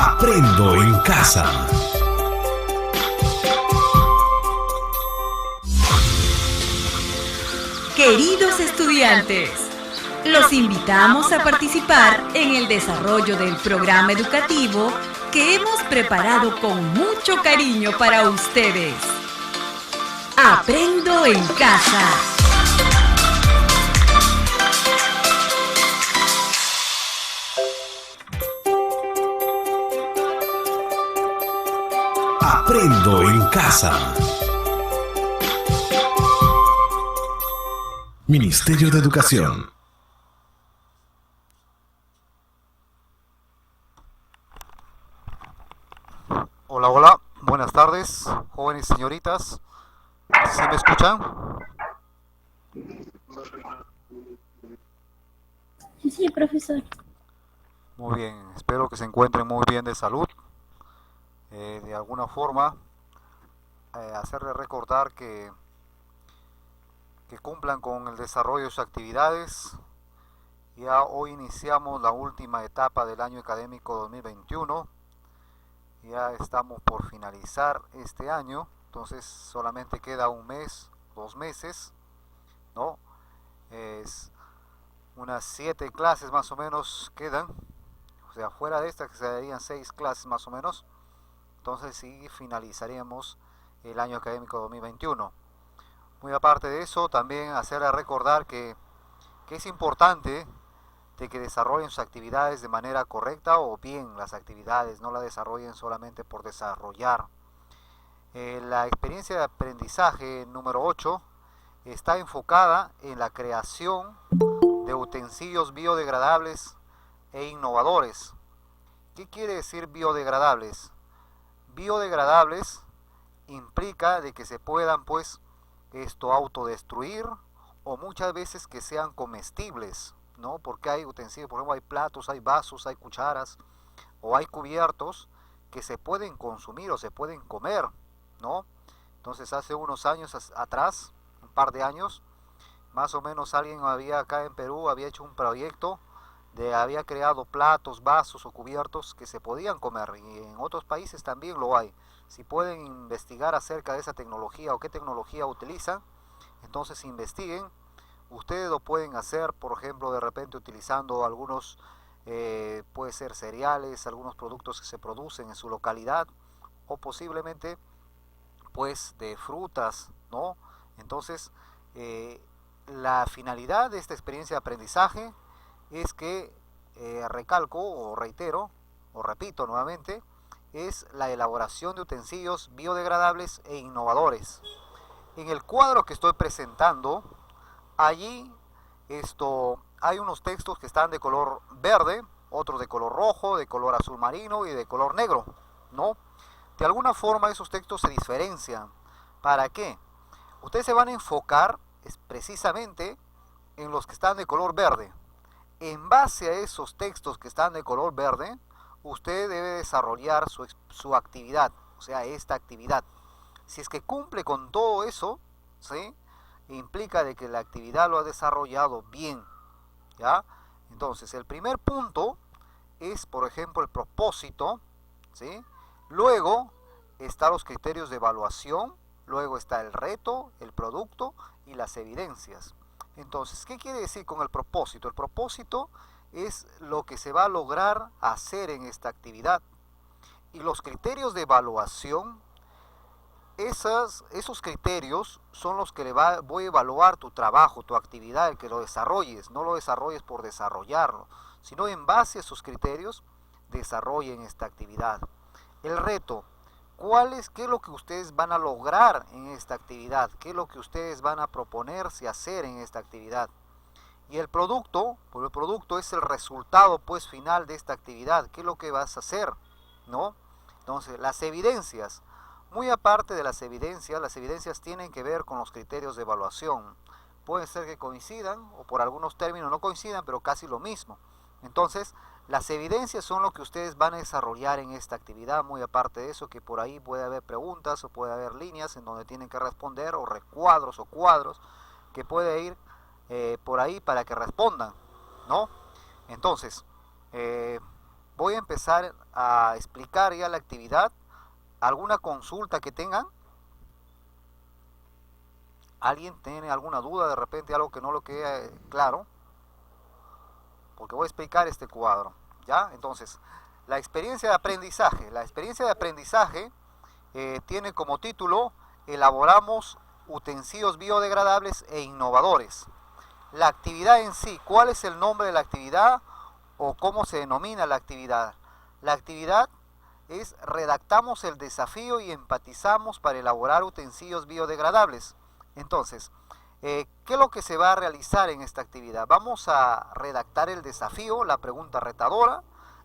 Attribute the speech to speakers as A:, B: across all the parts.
A: Aprendo en casa.
B: Queridos estudiantes, los invitamos a participar en el desarrollo del programa educativo que hemos preparado con mucho cariño para ustedes. Aprendo en casa.
A: Aprendo en casa. Ministerio de Educación.
C: Hola, hola, buenas tardes, jóvenes y señoritas. ¿Sí me escuchan?
D: Sí, profesor.
C: Muy bien, espero que se encuentren muy bien de salud. De alguna forma, hacerles recordar que cumplan con el desarrollo de sus actividades. Ya hoy iniciamos la última etapa del año académico 2021. Ya estamos por finalizar este año, entonces solamente queda un mes, 2 meses, ¿no? Es unas 7 clases más o menos quedan, o sea, fuera de estas que se darían 6 clases más o menos. Entonces sí finalizaríamos el año académico 2021. Muy aparte de eso, también hacerle recordar que es importante de que desarrollen sus actividades de manera correcta, o bien las actividades no las desarrollen solamente por desarrollar. La experiencia de aprendizaje número 8 está enfocada en la creación de utensilios biodegradables e innovadores. ¿Qué quiere decir biodegradables? Biodegradables implica de que se puedan pues autodestruir, o muchas veces que sean comestibles, ¿no? Porque hay utensilios, por ejemplo, hay platos, hay vasos, hay cucharas o hay cubiertos que se pueden consumir o se pueden comer, ¿no? Entonces hace unos años atrás, un par de años, más o menos alguien había acá en Perú, había hecho un proyecto había creado platos, vasos o cubiertos que se podían comer, y en otros países también lo hay. Si pueden investigar acerca de esa tecnología o qué tecnología utilizan, entonces investiguen. Ustedes lo pueden hacer, por ejemplo, de repente utilizando algunos, puede ser cereales, algunos productos que se producen en su localidad, o posiblemente pues de frutas, ¿no? Entonces, la finalidad de esta experiencia de aprendizaje es que, recalco o reitero o repito nuevamente, es la elaboración de utensilios biodegradables e innovadores. En el cuadro que estoy presentando, allí hay unos textos que están de color verde, otros de color rojo, de color azul marino y de color negro, ¿no? De alguna forma esos textos se diferencian. ¿Para qué? Ustedes se van a enfocar precisamente en los que están de color verde. En base a esos textos que están de color verde, usted debe desarrollar su actividad, o sea, esta actividad. Si es que cumple con todo eso, ¿sí?, implica de que la actividad lo ha desarrollado bien, ¿ya? Entonces, el primer punto es, por ejemplo, el propósito, ¿sí? Luego están los criterios de evaluación, luego está el reto, el producto y las evidencias. Entonces, ¿qué quiere decir con el propósito? El propósito es lo que se va a lograr hacer en esta actividad. Y los criterios de evaluación, esos criterios son los que voy a evaluar tu trabajo, tu actividad, el que lo desarrolles. No lo desarrolles por desarrollarlo, sino en base a esos criterios desarrollen esta actividad. El reto, ¿qué es lo que ustedes van a lograr en esta actividad? ¿Qué es lo que ustedes van a proponerse hacer en esta actividad? Y el producto, pues el producto es el resultado pues final de esta actividad. ¿Qué es lo que vas a hacer? ¿No? Entonces, las evidencias. Muy aparte de las evidencias tienen que ver con los criterios de evaluación. Puede ser que coincidan, o por algunos términos no coincidan, pero casi lo mismo. Entonces, las evidencias son lo que ustedes van a desarrollar en esta actividad. Muy aparte de eso, que por ahí puede haber preguntas o puede haber líneas en donde tienen que responder, o recuadros o cuadros que puede ir por ahí para que respondan, ¿no? Entonces, voy a empezar a explicar ya la actividad. ¿Alguna consulta que tengan? ¿Alguien tiene alguna duda, de repente algo que no lo quede claro? Porque voy a explicar este cuadro, ¿ya? Entonces, la experiencia de aprendizaje. La experiencia de aprendizaje tiene como título: elaboramos utensilios biodegradables e innovadores. La actividad en sí, ¿cuál es el nombre de la actividad o cómo se denomina la actividad? La actividad es: redactamos el desafío y empatizamos para elaborar utensilios biodegradables. Entonces, ¿qué es lo que se va a realizar en esta actividad? Vamos a redactar el desafío, la pregunta retadora,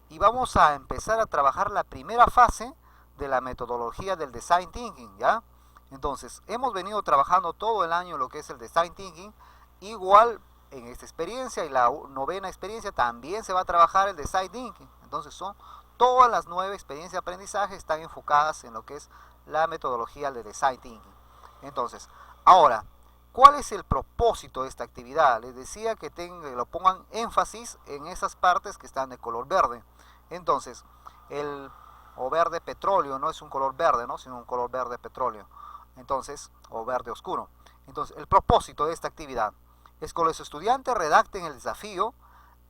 C: y vamos a empezar a trabajar la primera fase de la metodología del Design Thinking, ¿ya? Entonces, hemos venido trabajando todo el año lo que es el Design Thinking. Igual en esta experiencia y la novena experiencia también se va a trabajar el Design Thinking. Entonces, son todas las 9 experiencias de aprendizaje están enfocadas en lo que es la metodología del Design Thinking. Entonces, ahora, ¿cuál es el propósito de esta actividad? Les decía que lo pongan énfasis en esas partes que están de color verde. Entonces, o verde petróleo, no es un color verde, ¿no? Sino un color verde petróleo. Entonces, o verde oscuro. Entonces, el propósito de esta actividad es que los estudiantes redacten el desafío.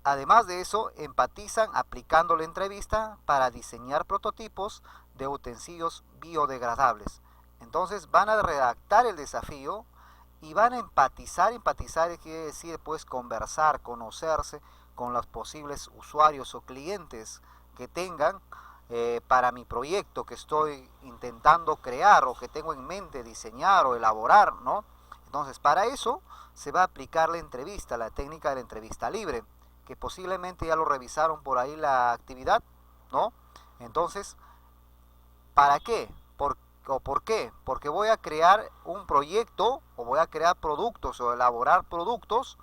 C: Además de eso, empatizan aplicando la entrevista para diseñar prototipos de utensilios biodegradables. Entonces, van a redactar el desafío y van a empatizar. Empatizar quiere decir, pues, conversar, conocerse con los posibles usuarios o clientes que tengan para mi proyecto que estoy intentando crear o que tengo en mente diseñar o elaborar, ¿no? Entonces, para eso se va a aplicar la entrevista, la técnica de la entrevista libre, que posiblemente ya lo revisaron por ahí la actividad, ¿no? Entonces, ¿para qué? ¿Por qué? Porque voy a crear un proyecto o voy a crear productos o elaborar productos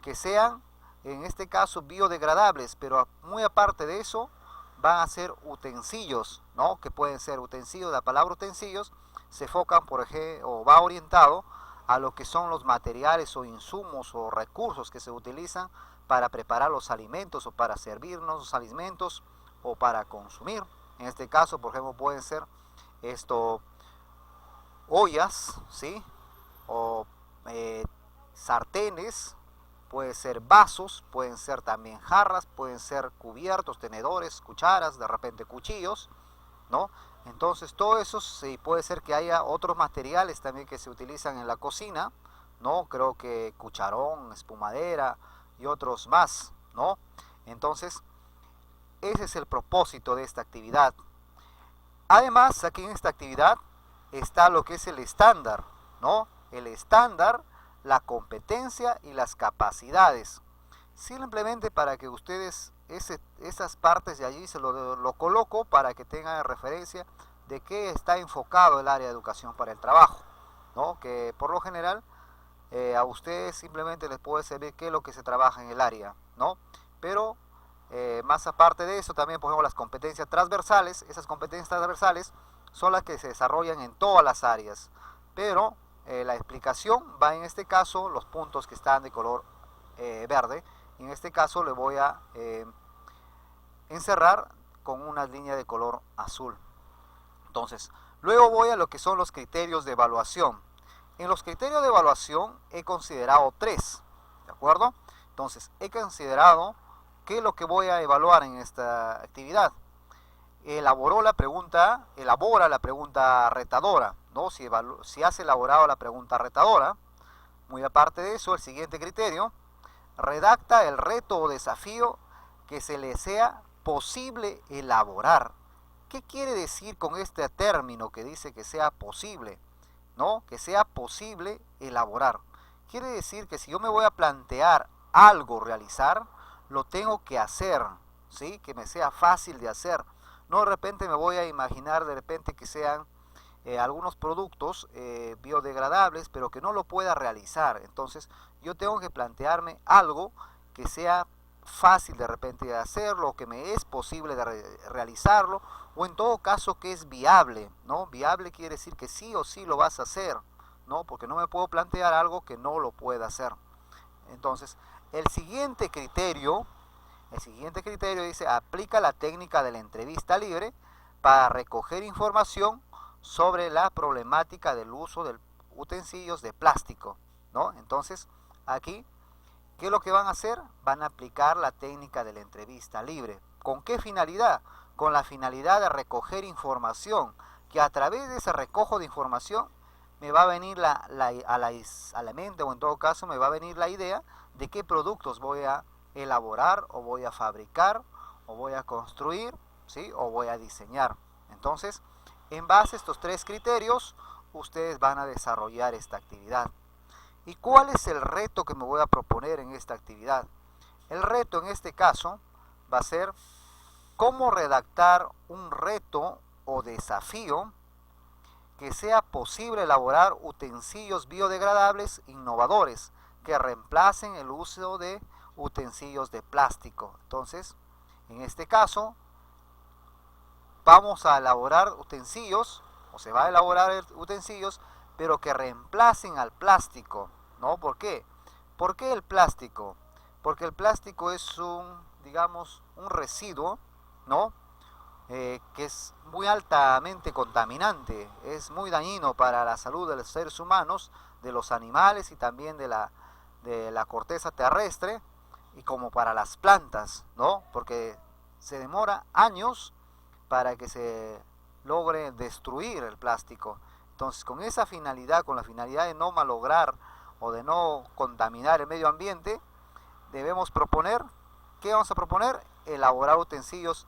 C: que sean, en este caso, biodegradables, pero muy aparte de eso, van a ser utensilios, ¿no? Que pueden ser utensilios. La palabra utensilios se enfocan, por ejemplo, o va orientado a lo que son los materiales o insumos o recursos que se utilizan para preparar los alimentos o para servirnos los alimentos o para consumir. En este caso, por ejemplo, pueden ser ollas, ¿sí? O sartenes, pueden ser vasos, pueden ser también jarras, pueden ser cubiertos, tenedores, cucharas, de repente cuchillos, ¿no? Entonces todo eso sí, puede ser que haya otros materiales también que se utilizan en la cocina, ¿no? Creo que cucharón, espumadera y otros más, ¿no? Entonces, ese es el propósito de esta actividad. Además, aquí en esta actividad está lo que es el estándar, ¿no? El estándar, la competencia y las capacidades. Simplemente para que ustedes esas partes de allí se lo coloco para que tengan referencia de qué está enfocado el área de educación para el trabajo, ¿no? Que por lo general a ustedes simplemente les puede servir qué es lo que se trabaja en el área, ¿no? Pero más aparte de eso, también por ejemplo las competencias transversales. Esas competencias transversales son las que se desarrollan en todas las áreas, pero la explicación va en este caso los puntos que están de color verde. En este caso le voy a encerrar con una línea de color azul. Entonces, luego voy a lo que son los criterios de evaluación. En los criterios de evaluación he considerado 3, ¿de acuerdo? Entonces, he considerado qué es lo que voy a evaluar en esta actividad. Elabora la pregunta retadora, ¿no? Si has elaborado la pregunta retadora. Muy aparte de eso, el siguiente criterio: redacta el reto o desafío que se le sea posible elaborar. ¿Qué quiere decir con este término que dice que sea posible? ¿No? Que sea posible elaborar. Quiere decir que si yo me voy a plantear algo realizar, lo tengo que hacer, ¿sí? Que me sea fácil de hacer. No de repente me voy a imaginar de repente que sean algunos productos biodegradables, pero que no lo pueda realizar. Entonces yo tengo que plantearme algo que sea fácil de repente de hacerlo, que me es posible de realizarlo, o en todo caso que es viable, ¿no? Viable quiere decir que sí o sí lo vas a hacer, ¿no? Porque no me puedo plantear algo que no lo pueda hacer. Entonces, el siguiente criterio El siguiente criterio dice, aplica la técnica de la entrevista libre para recoger información sobre la problemática del uso de utensilios de plástico, ¿no? Entonces, aquí, ¿qué es lo que van a hacer? Van a aplicar la técnica de la entrevista libre. ¿Con qué finalidad? Con la finalidad de recoger información, que a través de ese recojo de información me va a venir a la mente, o en todo caso me va a venir la idea de qué productos voy a elaborar, o voy a fabricar, o voy a construir, ¿sí? O voy a diseñar. Entonces, en base a estos tres criterios, ustedes van a desarrollar esta actividad. ¿Y cuál es el reto que me voy a proponer en esta actividad? El reto en este caso va a ser cómo redactar un reto o desafío que sea posible elaborar utensilios biodegradables innovadores que reemplacen el uso de utensilios de plástico. Entonces, en este caso, vamos a elaborar utensilios, o se va a elaborar utensilios, pero que reemplacen al plástico, ¿no? ¿Por qué? ¿Por qué el plástico? Porque el plástico es digamos, un residuo, ¿no? Que es muy altamente contaminante, es muy dañino para la salud de los seres humanos, de los animales y también de la corteza terrestre, y como para las plantas, ¿no? Porque se demora años para que se logre destruir el plástico. Entonces, con esa finalidad, con la finalidad de no malograr o de no contaminar el medio ambiente, debemos proponer, ¿qué vamos a proponer? Elaborar utensilios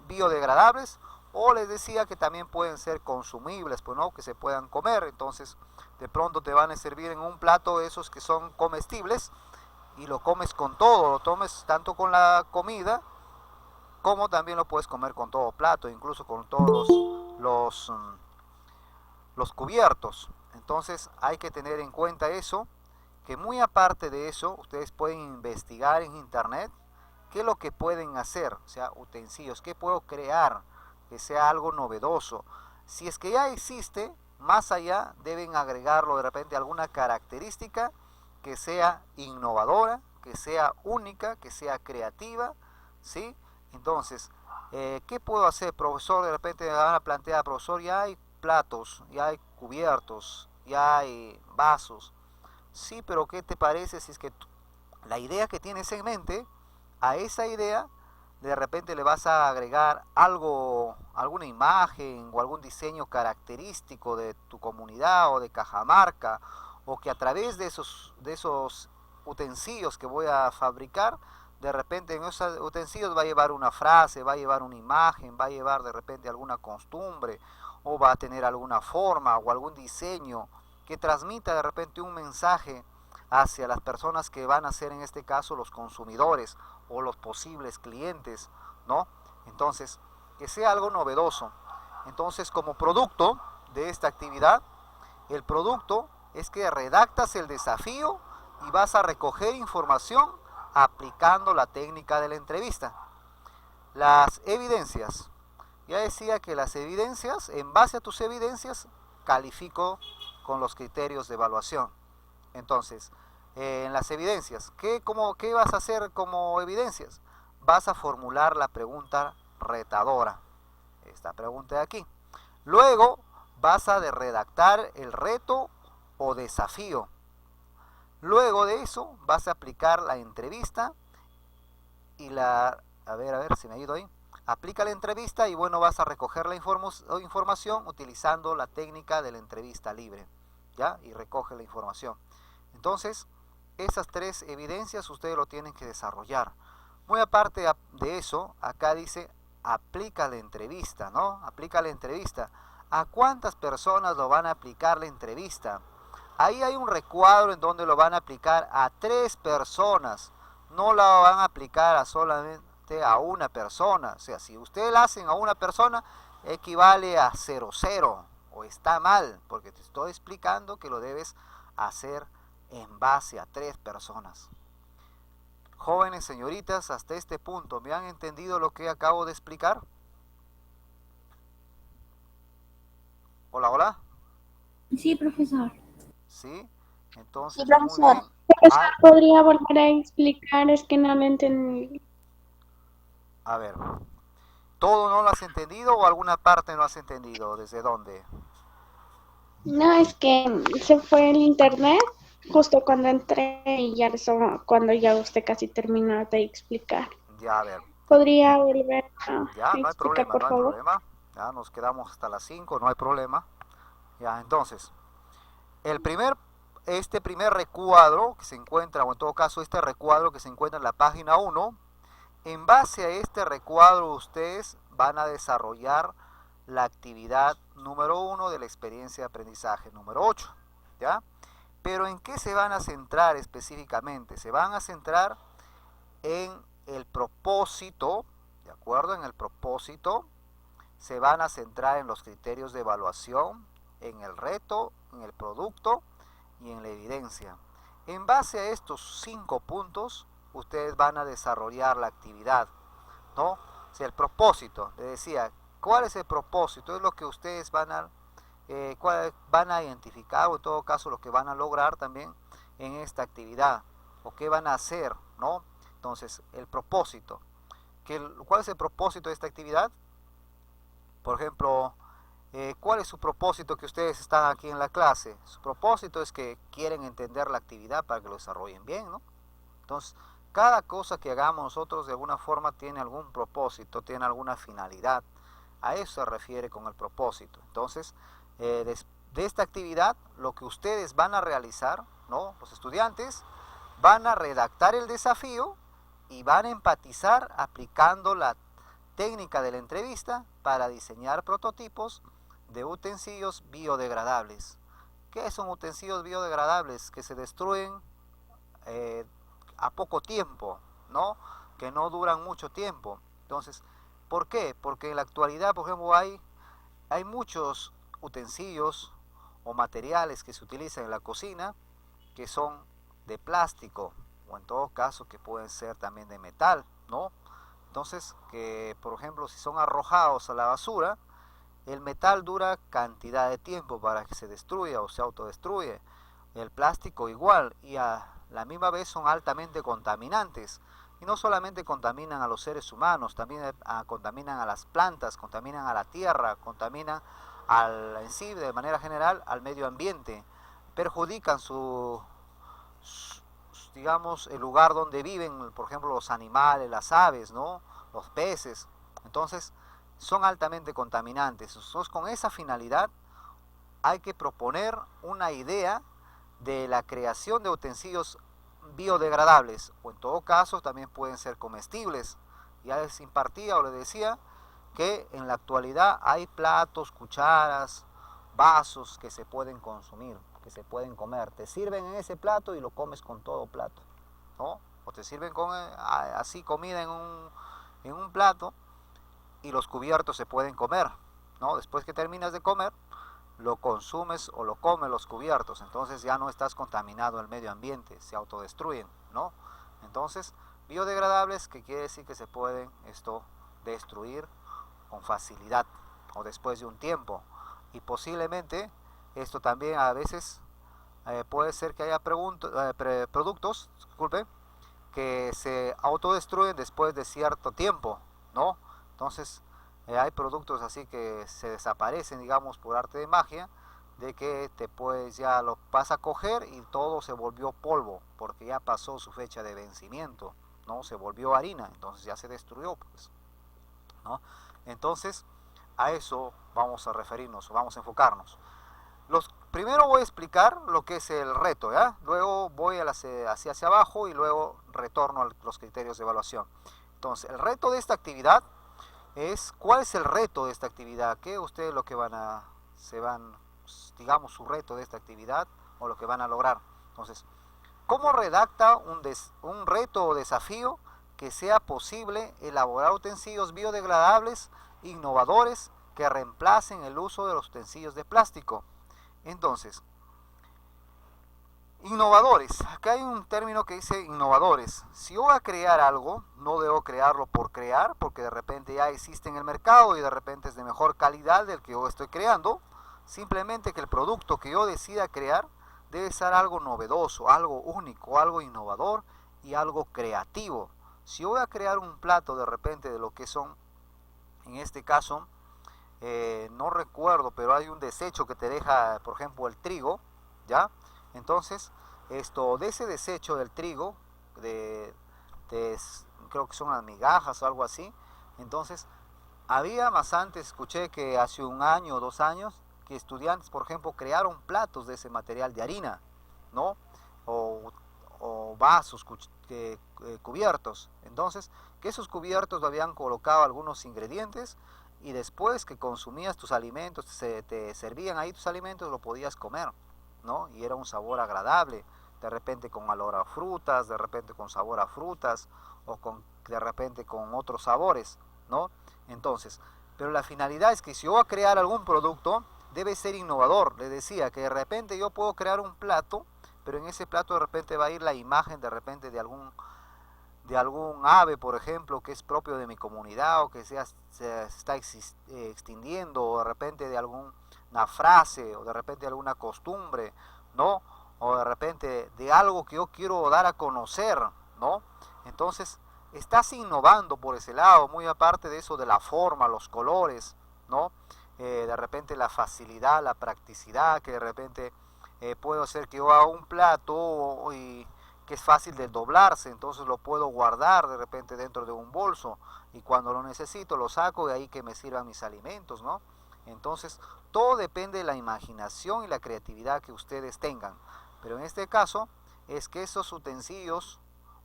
C: biodegradables, o les decía que también pueden ser consumibles, pues, ¿no? Que se puedan comer. Entonces, de pronto te van a servir en un plato esos que son comestibles, y lo comes con todo, lo tomes tanto con la comida, como también lo puedes comer con todo plato, incluso con todos los cubiertos. Entonces hay que tener en cuenta eso, que muy aparte de eso, ustedes pueden investigar en internet qué es lo que pueden hacer, o sea, utensilios, qué puedo crear, que sea algo novedoso. Si es que ya existe, más allá deben agregarlo de repente alguna característica que sea innovadora, que sea única, que sea creativa, ¿sí? Entonces, ¿qué puedo hacer, profesor? De repente me van a plantear, profesor, ya hay platos, ya hay cubiertos, ya hay vasos. Sí, pero ¿qué te parece si es que la idea que tienes en mente, a esa idea de repente le vas a agregar algo, alguna imagen o algún diseño característico de tu comunidad o de Cajamarca, o que a través de esos utensilios que voy a fabricar, de repente en esos utensilios va a llevar una frase, va a llevar una imagen, va a llevar de repente alguna costumbre, o va a tener alguna forma o algún diseño que transmita de repente un mensaje hacia las personas que van a ser en este caso los consumidores o los posibles clientes, ¿no? Entonces, que sea algo novedoso. Entonces, como producto de esta actividad, el producto es que redactas el desafío y vas a recoger información aplicando la técnica de la entrevista. Las evidencias. Ya decía que las evidencias, en base a tus evidencias, califico con los criterios de evaluación. Entonces, en las evidencias, ¿qué vas a hacer como evidencias? Vas a formular la pregunta retadora, esta pregunta de aquí. Luego vas a redactar el reto o desafío. Luego de eso vas a aplicar la entrevista y a ver si me ha ido ahí. Aplica la entrevista y bueno, vas a recoger la información utilizando la técnica de la entrevista libre, ¿ya? Y recoge la información. Entonces, esas tres evidencias ustedes lo tienen que desarrollar. Muy aparte de eso, acá dice, aplica la entrevista, ¿no? Aplica la entrevista. ¿A cuántas personas lo van a aplicar la entrevista? Ahí hay un recuadro en donde lo van a aplicar a 3 personas. No la van a aplicar a solamente a una persona. O sea, si ustedes la hacen a una persona, equivale a 0,0 o está mal, porque te estoy explicando que lo debes hacer en base a 3 personas. Jóvenes, señoritas, hasta este punto, ¿me han entendido lo que acabo de explicar? Hola, hola.
D: Sí, profesor.
C: ¿Sí? Entonces,
D: Sí, profesor.
C: muy bien.
D: Profesor, ¿podría volver a explicar? Es que no lo entendí.
C: A ver, ¿todo no lo has entendido o alguna parte no has entendido? ¿Desde dónde?
D: No, es que se fue el internet justo cuando entré y ya eso, cuando ya usted casi terminó de explicar.
C: Ya, a ver,
D: ¿Podría volver a
C: ya, no hay
D: explicar,
C: problema,
D: por
C: no hay
D: favor?
C: problema. Ya nos quedamos hasta las 5, no hay problema. Ya, entonces, el primer, este primer recuadro que se encuentra, o en todo caso este recuadro que se encuentra en la página 1, en base a este recuadro ustedes van a desarrollar la actividad número 1 de la experiencia de aprendizaje número 8, ¿ya? Pero ¿en qué se van a centrar específicamente? Se van a centrar en el propósito, ¿de acuerdo? En el propósito, se van a centrar en los criterios de evaluación, en el reto, en el producto y en la evidencia. En base a estos 5 puntos, ustedes van a desarrollar la actividad, ¿no? O sea, el propósito, les decía, ¿cuál es el propósito? Es lo que ustedes van a identificar, o en todo caso lo que van a lograr también en esta actividad, o qué van a hacer, ¿no? Entonces, el propósito. ¿Cuál es el propósito de esta actividad? Por ejemplo, ¿cuál es su propósito que ustedes están aquí en la clase? Su propósito es que quieren entender la actividad para que lo desarrollen bien, ¿no? Entonces, cada cosa que hagamos nosotros de alguna forma tiene algún propósito, tiene alguna finalidad. A eso se refiere con el propósito. Entonces, de esta actividad, lo que ustedes van a realizar, ¿no? Los estudiantes van a redactar el desafío y van a empatizar aplicando la técnica de la entrevista para diseñar prototipos de utensilios biodegradables. ¿Qué son utensilios biodegradables? Que se destruyen a poco tiempo, ¿no? Que no duran mucho tiempo. Entonces, ¿por qué? Porque en la actualidad, por ejemplo, hay muchos utensilios o materiales que se utilizan en la cocina que son de plástico, o en todo caso que pueden ser también de metal, ¿no? Entonces, que por ejemplo, si son arrojados a la basura, el metal dura cantidad de tiempo para que se destruya o se autodestruye. El plástico igual, y a la misma vez son altamente contaminantes. Y no solamente contaminan a los seres humanos, también contaminan a las plantas, contaminan a la tierra, contaminan en sí, de manera general, al medio ambiente. Perjudican digamos, el lugar donde viven, por ejemplo, los animales, las aves, ¿no? Los peces. Entonces, son altamente contaminantes. Entonces, con esa finalidad, hay que proponer una idea de la creación de utensilios biodegradables, o en todo caso también pueden ser comestibles. Ya les impartía o les decía que en la actualidad hay platos, cucharas, vasos que se pueden consumir, que se pueden comer. Te sirven en ese plato y lo comes con todo plato, ¿no? O te sirven con así comida en un plato y los cubiertos se pueden comer, ¿no? Después que terminas de comer, lo consumes o lo comes los cubiertos, entonces ya no estás contaminado el medio ambiente, se autodestruyen, ¿no? Entonces, biodegradables, que quiere decir que se pueden destruir con facilidad o después de un tiempo, y posiblemente esto también a veces puede ser que haya productos, disculpe, que se autodestruyen después de cierto tiempo, ¿no? Entonces, hay productos así que se desaparecen, digamos, por arte de magia, de que ya lo vas a coger y todo se volvió polvo, porque ya pasó su fecha de vencimiento, ¿no? Se volvió harina, entonces ya se destruyó, pues, ¿no? Entonces, a eso vamos a referirnos, vamos a enfocarnos. Primero voy a explicar lo que es el reto, ¿ya? Luego voy hacia abajo y luego retorno a los criterios de evaluación. Entonces, el reto de esta actividad ¿cuál es el reto de esta actividad? ¿Qué ustedes digamos, su reto de esta actividad o lo que van a lograr? Entonces, ¿cómo redacta un reto o desafío que sea posible elaborar utensilios biodegradables, innovadores, que reemplacen el uso de los utensilios de plástico? Entonces, innovadores. Acá hay un término que dice innovadores. Si yo voy a crear algo, no debo crearlo por crear, porque de repente ya existe en el mercado y de repente es de mejor calidad del que yo estoy creando. Simplemente que el producto que yo decida crear debe ser algo novedoso, algo único, algo innovador y algo creativo. si yo voy a crear un plato de repente de lo que son, en este caso, no recuerdo, pero hay un desecho que te deja, por ejemplo, el trigo, ¿ya? Entonces, de ese desecho del trigo, creo que son las migajas o algo así, entonces, había más antes, escuché que hace 1 año o 2 años, que estudiantes, por ejemplo, crearon platos de ese material de harina, ¿no? O vasos cubiertos. Entonces, que esos cubiertos habían colocado algunos ingredientes y después que consumías tus alimentos, te servían ahí tus alimentos, lo podías comer, ¿no? Y era un sabor agradable, de repente con olor a frutas, de repente con sabor a frutas, o de repente con otros sabores, ¿no? Entonces, pero la finalidad es que si yo voy a crear algún producto, debe ser innovador. Les decía que de repente yo puedo crear un plato, pero en ese plato de repente va a ir la imagen de repente de algún ave, por ejemplo, que es propio de mi comunidad o que se está extinguiendo, o de repente de alguna frase, o de repente de alguna costumbre, ¿no? O de repente de algo que yo quiero dar a conocer, ¿no? Entonces, estás innovando por ese lado, muy aparte de eso de la forma, los colores, ¿no? De repente la facilidad, la practicidad, que de repente puedo hacer que yo haga un plato y que es fácil de doblarse, entonces lo puedo guardar de repente dentro de un bolso y cuando lo necesito lo saco de ahí que me sirvan mis alimentos, ¿no? Entonces todo depende de la imaginación y la creatividad que ustedes tengan, pero en este caso es que esos utensilios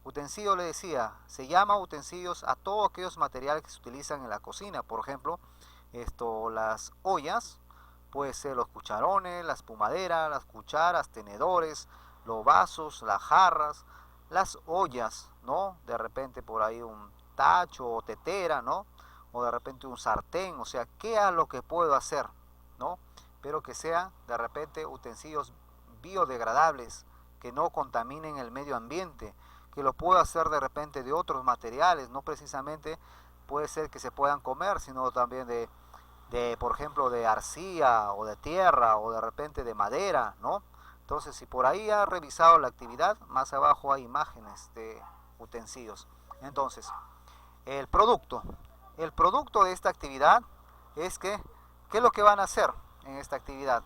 C: le decía, se llama utensilios a todos aquellos materiales que se utilizan en la cocina, por ejemplo, las ollas, puede ser los cucharones, la espumadera, las cucharas, tenedores, los vasos, las jarras, las ollas, ¿no? De repente por ahí un tacho o tetera, ¿no? O de repente un sartén, o sea, ¿qué es lo que puedo hacer, ¿no? Pero que sean de repente utensilios biodegradables, que no contaminen el medio ambiente, que lo puedo hacer de repente de otros materiales, no precisamente puede ser que se puedan comer, sino también por ejemplo, de arcilla o de tierra o de repente de madera, ¿no? Entonces, si por ahí ha revisado la actividad, más abajo hay imágenes de utensilios. Entonces, el producto de esta actividad es que, ¿qué es lo que van a hacer en esta actividad?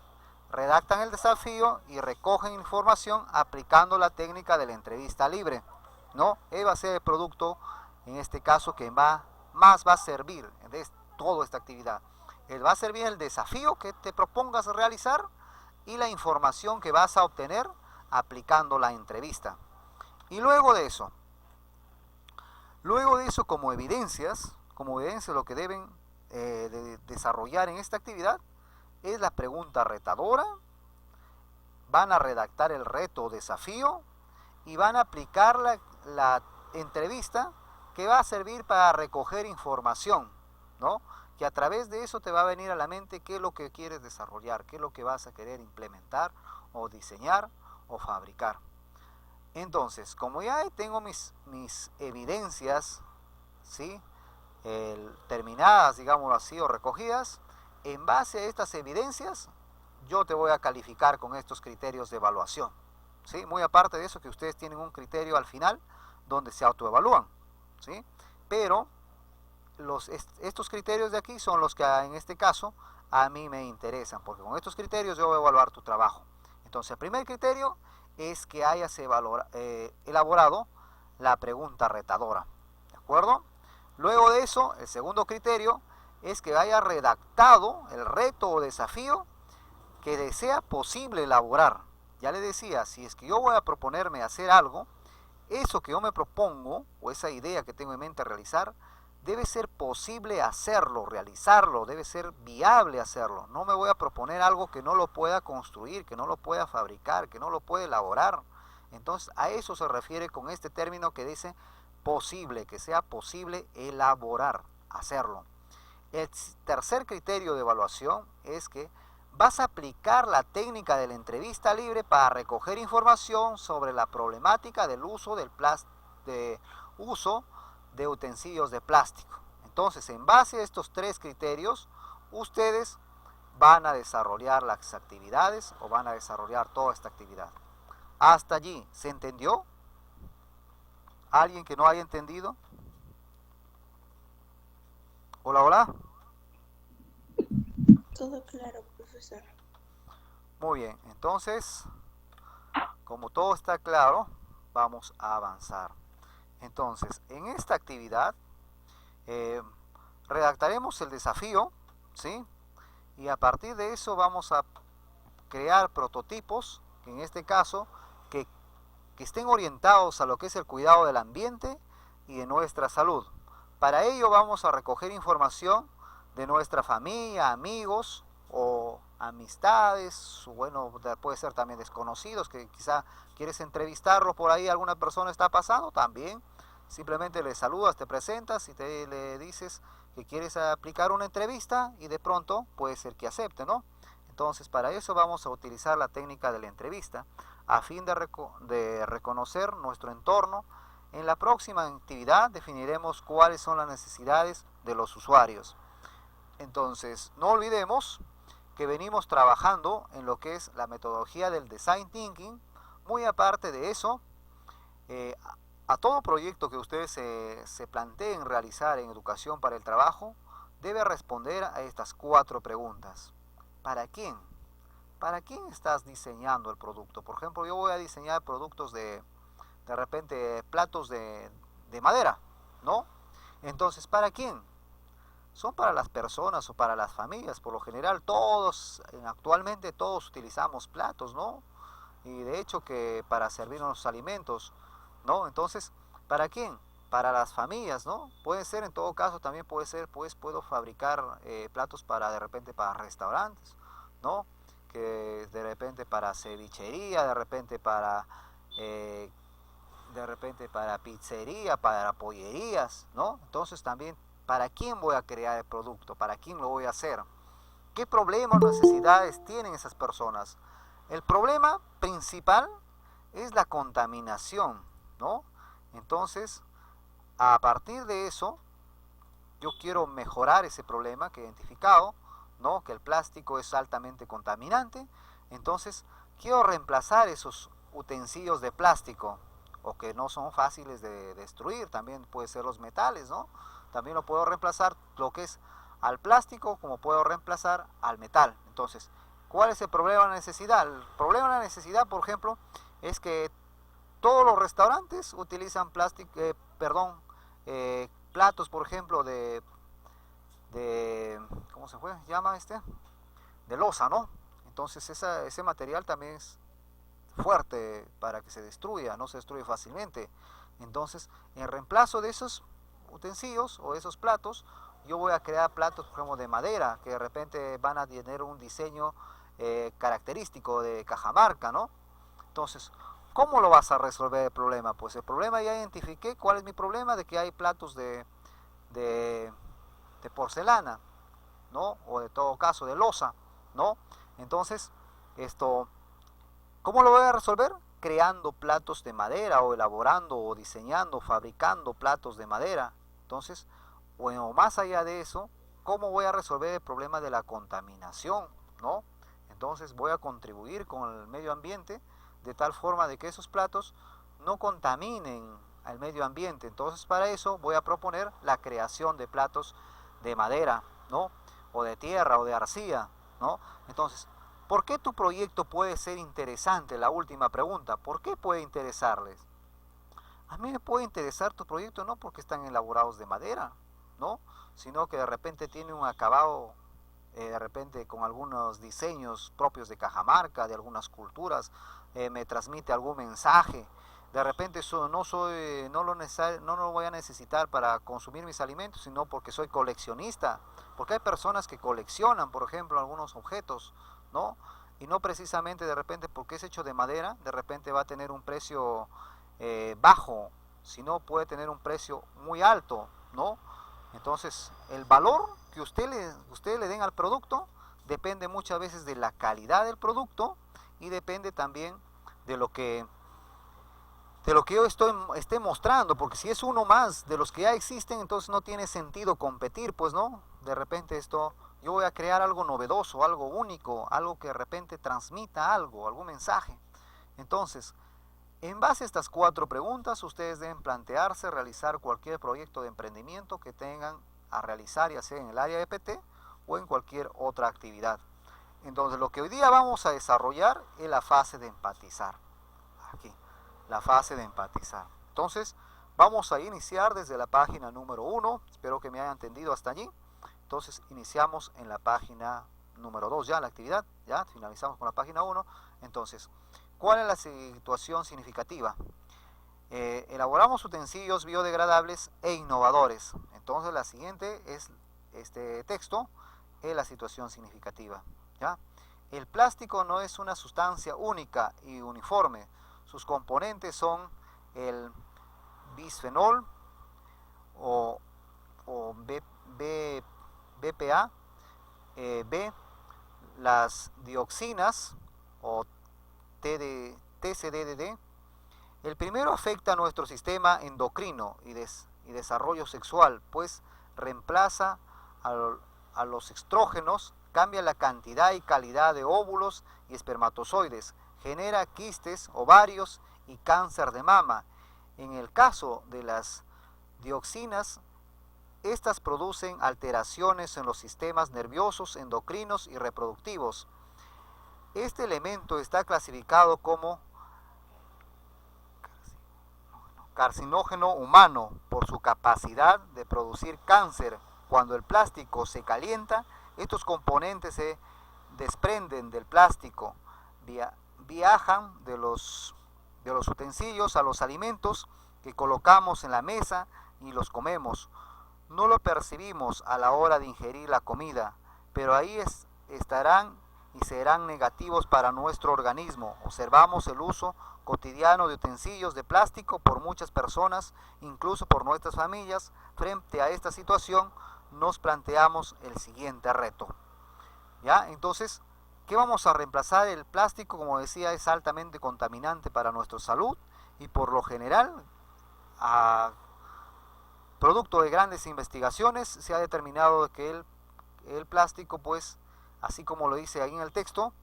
C: Redactan el desafío y recogen información aplicando la técnica de la entrevista libre, ¿no? Él va a ser el producto, en este caso, que más va a servir de toda esta actividad. Él va a servir el desafío que te propongas realizar y la información que vas a obtener aplicando la entrevista. Y luego de eso como evidencias lo que deben desarrollar en esta actividad es la pregunta retadora, van a redactar el reto o desafío y van a aplicar la entrevista que va a servir para recoger información, ¿no? Que a través de eso te va a venir a la mente qué es lo que quieres desarrollar, qué es lo que vas a querer implementar o diseñar o fabricar. Entonces, como ya tengo mis evidencias, ¿sí? Terminadas, digámoslo así, o recogidas, en base a estas evidencias, yo te voy a calificar con estos criterios de evaluación, ¿sí? Muy aparte de eso, que ustedes tienen un criterio al final donde se autoevalúan, ¿sí? Pero estos criterios de aquí son los que en este caso a mí me interesan, porque con estos criterios yo voy a evaluar tu trabajo. Entonces, el primer criterio es que hayas elaborado la pregunta retadora, ¿de acuerdo? Luego de eso, el segundo criterio es que haya redactado el reto o desafío que desea posible elaborar. Ya le decía, si es que yo voy a proponerme hacer algo, eso que yo me propongo o esa idea que tengo en mente realizar, debe ser posible hacerlo, realizarlo, debe ser viable hacerlo. No me voy a proponer algo que no lo pueda construir, que no lo pueda fabricar, que no lo pueda elaborar. Entonces, a eso se refiere con este término que dice posible, que sea posible elaborar, hacerlo. El tercer criterio de evaluación es que vas a aplicar la técnica de la entrevista libre para recoger información sobre la problemática del uso de utensilios de plástico. Entonces, en base a estos tres criterios, ustedes van a desarrollar las actividades o van a desarrollar toda esta actividad. ¿Hasta allí se entendió? ¿Alguien que no haya entendido? Hola, hola.
E: Todo claro, profesor.
C: Muy bien, entonces, como todo está claro, vamos a avanzar. Entonces, en esta actividad eh, redactaremos el desafío, ¿sí? Y a partir de eso vamos a crear prototipos, que en este caso, que, que estén orientados a lo que es el cuidado del ambiente y de nuestra salud. Para ello vamos a recoger información de nuestra familia, amigos o amistades, bueno, puede ser también desconocidos, que quizá quieres entrevistarlos por ahí, alguna persona está pasando, también simplemente le saludas, te presentas y le dices que quieres aplicar una entrevista y de pronto puede ser que acepte, ¿no? Entonces para eso vamos a utilizar la técnica de la entrevista a fin de reconocer nuestro entorno. En la próxima actividad definiremos cuáles son las necesidades de los usuarios. Entonces no olvidemos que venimos trabajando en lo que es la metodología del Design Thinking. Muy aparte de eso, a todo proyecto que ustedes se planteen realizar en educación para el trabajo, debe responder a estas 4 preguntas. ¿Para quién? ¿Para quién estás diseñando el producto? Por ejemplo, yo voy a diseñar productos de repente platos de madera, ¿no? Entonces, ¿para quién? Son para las personas o para las familias. Por lo general, actualmente todos utilizamos platos, ¿no? Y de hecho que para servirnos los alimentos, ¿no? Entonces, ¿para quién? Para las familias, ¿no? Puede ser, en todo caso, también puede ser, pues puedo fabricar platos de repente para restaurantes, ¿no? Que de repente para cevichería, de repente para pizzería, para pollerías, ¿no? Entonces también, ¿para quién voy a crear el producto? ¿Para quién lo voy a hacer? ¿Qué problemas o necesidades tienen esas personas? El problema principal es la contaminación, ¿no? Entonces, a partir de eso, yo quiero mejorar ese problema que he identificado, ¿no? Que el plástico es altamente contaminante. Entonces, quiero reemplazar esos utensilios de plástico, o que no son fáciles de destruir. También puede ser los metales, ¿no? También lo puedo reemplazar lo que es al plástico, como puedo reemplazar al metal. Entonces, ¿cuál es el problema de la necesidad? El problema de la necesidad, por ejemplo, es que todos los restaurantes utilizan platos, por ejemplo, ¿cómo se llama de loza, ¿no? Entonces ese material también es fuerte para que se destruya, no se destruye fácilmente. Entonces, en reemplazo de esos utensilios o esos platos, yo voy a crear platos, por ejemplo, de madera, que de repente van a tener un diseño característico de Cajamarca, ¿no? Entonces, ¿cómo lo vas a resolver el problema? Pues el problema ya identifiqué cuál es mi problema, de que hay platos de porcelana, ¿no? O de todo caso de loza, ¿no? Entonces, ¿cómo lo voy a resolver? Creando platos de madera o elaborando o diseñando, fabricando platos de madera. Entonces, bueno, más allá de eso, ¿cómo voy a resolver el problema de la contaminación, ¿no? Entonces voy a contribuir con el medio ambiente de tal forma de que esos platos no contaminen al medio ambiente. Entonces para eso voy a proponer la creación de platos de madera, ¿no? O de tierra o de arcilla, ¿no? Entonces, ¿por qué tu proyecto puede ser interesante? La última pregunta, ¿por qué puede interesarles? A mí me puede interesar tu proyecto no porque están elaborados de madera, ¿no? Sino que de repente tiene un acabado, de repente con algunos diseños propios de Cajamarca, de algunas culturas, me transmite algún mensaje. De repente no lo voy a necesitar para consumir mis alimentos, sino porque soy coleccionista. Porque hay personas que coleccionan, por ejemplo, algunos objetos, ¿no? Y no precisamente de repente porque es hecho de madera, de repente va a tener un precio bajo, sino puede tener un precio muy alto, ¿no? Entonces, el valor que ustedes le den al producto depende muchas veces de la calidad del producto y depende también de lo que yo esté mostrando, porque si es uno más de los que ya existen, entonces no tiene sentido competir, pues no, de repente yo voy a crear algo novedoso, algo único, algo que de repente transmita algún mensaje. Entonces, en base a estas 4 preguntas, ustedes deben plantearse realizar cualquier proyecto de emprendimiento que tengan a realizar, ya sea en el área de PT o en cualquier otra actividad. Entonces lo que hoy día vamos a desarrollar es la fase de empatizar. Aquí, la fase de empatizar. Entonces vamos a iniciar desde la página número 1, espero que me hayan entendido hasta allí. Entonces iniciamos en la página número 2 ya la actividad, ya finalizamos con la página 1. Entonces, ¿cuál es la situación significativa? Elaboramos utensilios biodegradables e innovadores. Entonces la siguiente es este texto, es la situación significativa, ¿ya? El plástico no es una sustancia única y uniforme. Sus componentes son el bisfenol o BPA, B, las dioxinas o TCDD. El primero afecta a nuestro sistema endocrino y desarrollo sexual, pues reemplaza a los estrógenos, cambia la cantidad y calidad de óvulos y espermatozoides, genera quistes, ovarios y cáncer de mama. En el caso de las dioxinas, estas producen alteraciones en los sistemas nerviosos, endocrinos y reproductivos. Este elemento está clasificado como carcinógeno humano por su capacidad de producir cáncer. Cuando el plástico se calienta, estos componentes se desprenden del plástico, viajan de los utensilios a los alimentos que colocamos en la mesa y los comemos. No lo percibimos a la hora de ingerir la comida, pero ahí estarán y serán negativos para nuestro organismo. Observamos el uso cotidiano de utensilios de plástico por muchas personas, incluso por nuestras familias. Frente a esta situación, nos planteamos el siguiente reto. ¿Ya? Entonces, ¿qué vamos a reemplazar? El plástico, como decía, es altamente contaminante para nuestra salud y por lo general, producto de grandes investigaciones, se ha determinado que el plástico, pues, así como lo dice ahí en el texto,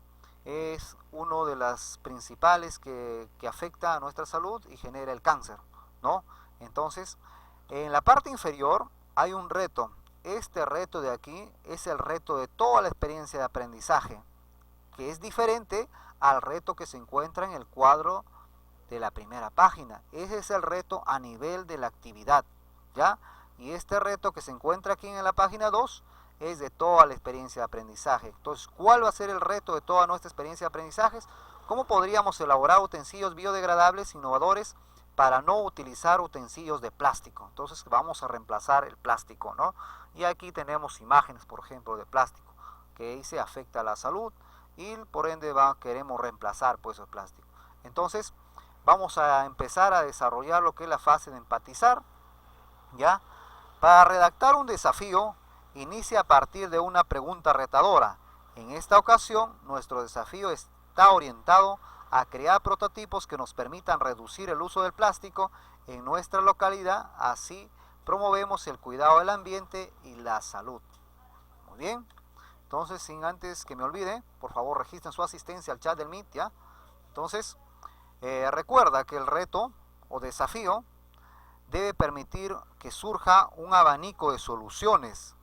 C: es uno de las principales que afecta a nuestra salud y genera el cáncer, ¿no? Entonces, en la parte inferior hay un reto. Este reto de aquí es el reto de toda la experiencia de aprendizaje, que es diferente al reto que se encuentra en el cuadro de la primera página. Ese es el reto a nivel de la actividad, ¿ya? Y este reto que se encuentra aquí en la página 2 es de toda la experiencia de aprendizaje. Entonces, ¿cuál va a ser el reto de toda nuestra experiencia de aprendizaje? ¿Cómo podríamos elaborar utensilios biodegradables, innovadores, para no utilizar utensilios de plástico? Entonces, vamos a reemplazar el plástico, ¿no? Y aquí tenemos imágenes, por ejemplo, de plástico, que dice afecta a la salud y por ende queremos reemplazar pues el plástico. Entonces, vamos a empezar a desarrollar lo que es la fase de empatizar, ¿ya? Para redactar un desafío, inicia a partir de una pregunta retadora. En esta ocasión, nuestro desafío está orientado a crear prototipos que nos permitan reducir el uso del plástico en nuestra localidad. Así promovemos el cuidado del ambiente y la salud. Muy bien. Entonces, sin antes que me olvide, por favor registren su asistencia al chat del Meet, ¿ya? Entonces, recuerda que el reto o desafío debe permitir que surja un abanico de soluciones,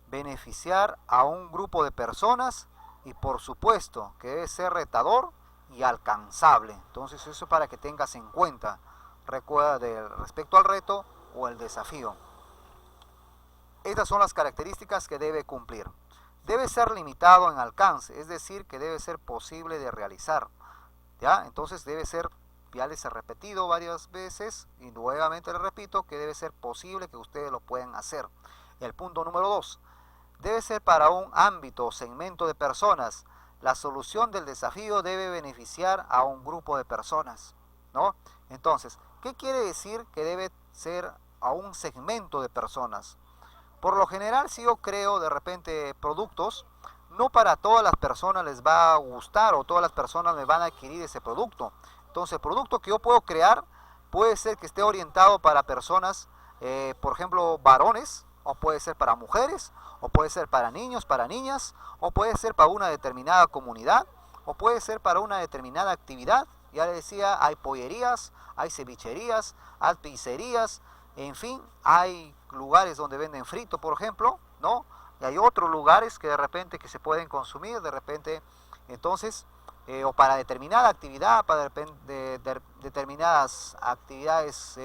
C: beneficiar a un grupo de personas y por supuesto que debe ser retador y alcanzable. Entonces eso para que tengas en cuenta. Recuerda respecto al reto o el desafío. Estas son las características que debe cumplir. Debe ser limitado en alcance, es decir, que debe ser posible de realizar, ¿ya? Entonces debe ser, ya les he repetido varias veces y nuevamente les repito, que debe ser posible que ustedes lo puedan hacer. El punto número 2. Debe ser para un ámbito o segmento de personas. La solución del desafío debe beneficiar a un grupo de personas, ¿no? Entonces, ¿qué quiere decir que debe ser a un segmento de personas? Por lo general, si yo creo de repente productos, no para todas las personas les va a gustar o todas las personas me van a adquirir ese producto. Entonces, el producto que yo puedo crear puede ser que esté orientado para personas, por ejemplo, varones, o puede ser para mujeres, o puede ser para niños, para niñas, o puede ser para una determinada comunidad, o puede ser para una determinada actividad. Ya les decía, hay pollerías, hay cevicherías, hay pizzerías, en fin, hay lugares donde venden frito, por ejemplo, ¿no? Y hay otros lugares que de repente que se pueden consumir, de repente, entonces, o para determinada actividad, para determinadas actividades,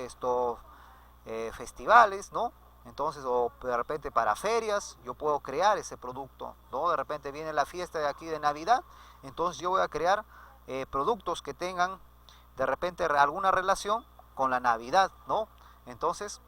C: festivales, ¿no? Entonces, o de repente para ferias, yo puedo crear ese producto, ¿no? De repente viene la fiesta de aquí de Navidad, entonces yo voy a crear productos que tengan de repente alguna relación con la Navidad, ¿no? Entonces,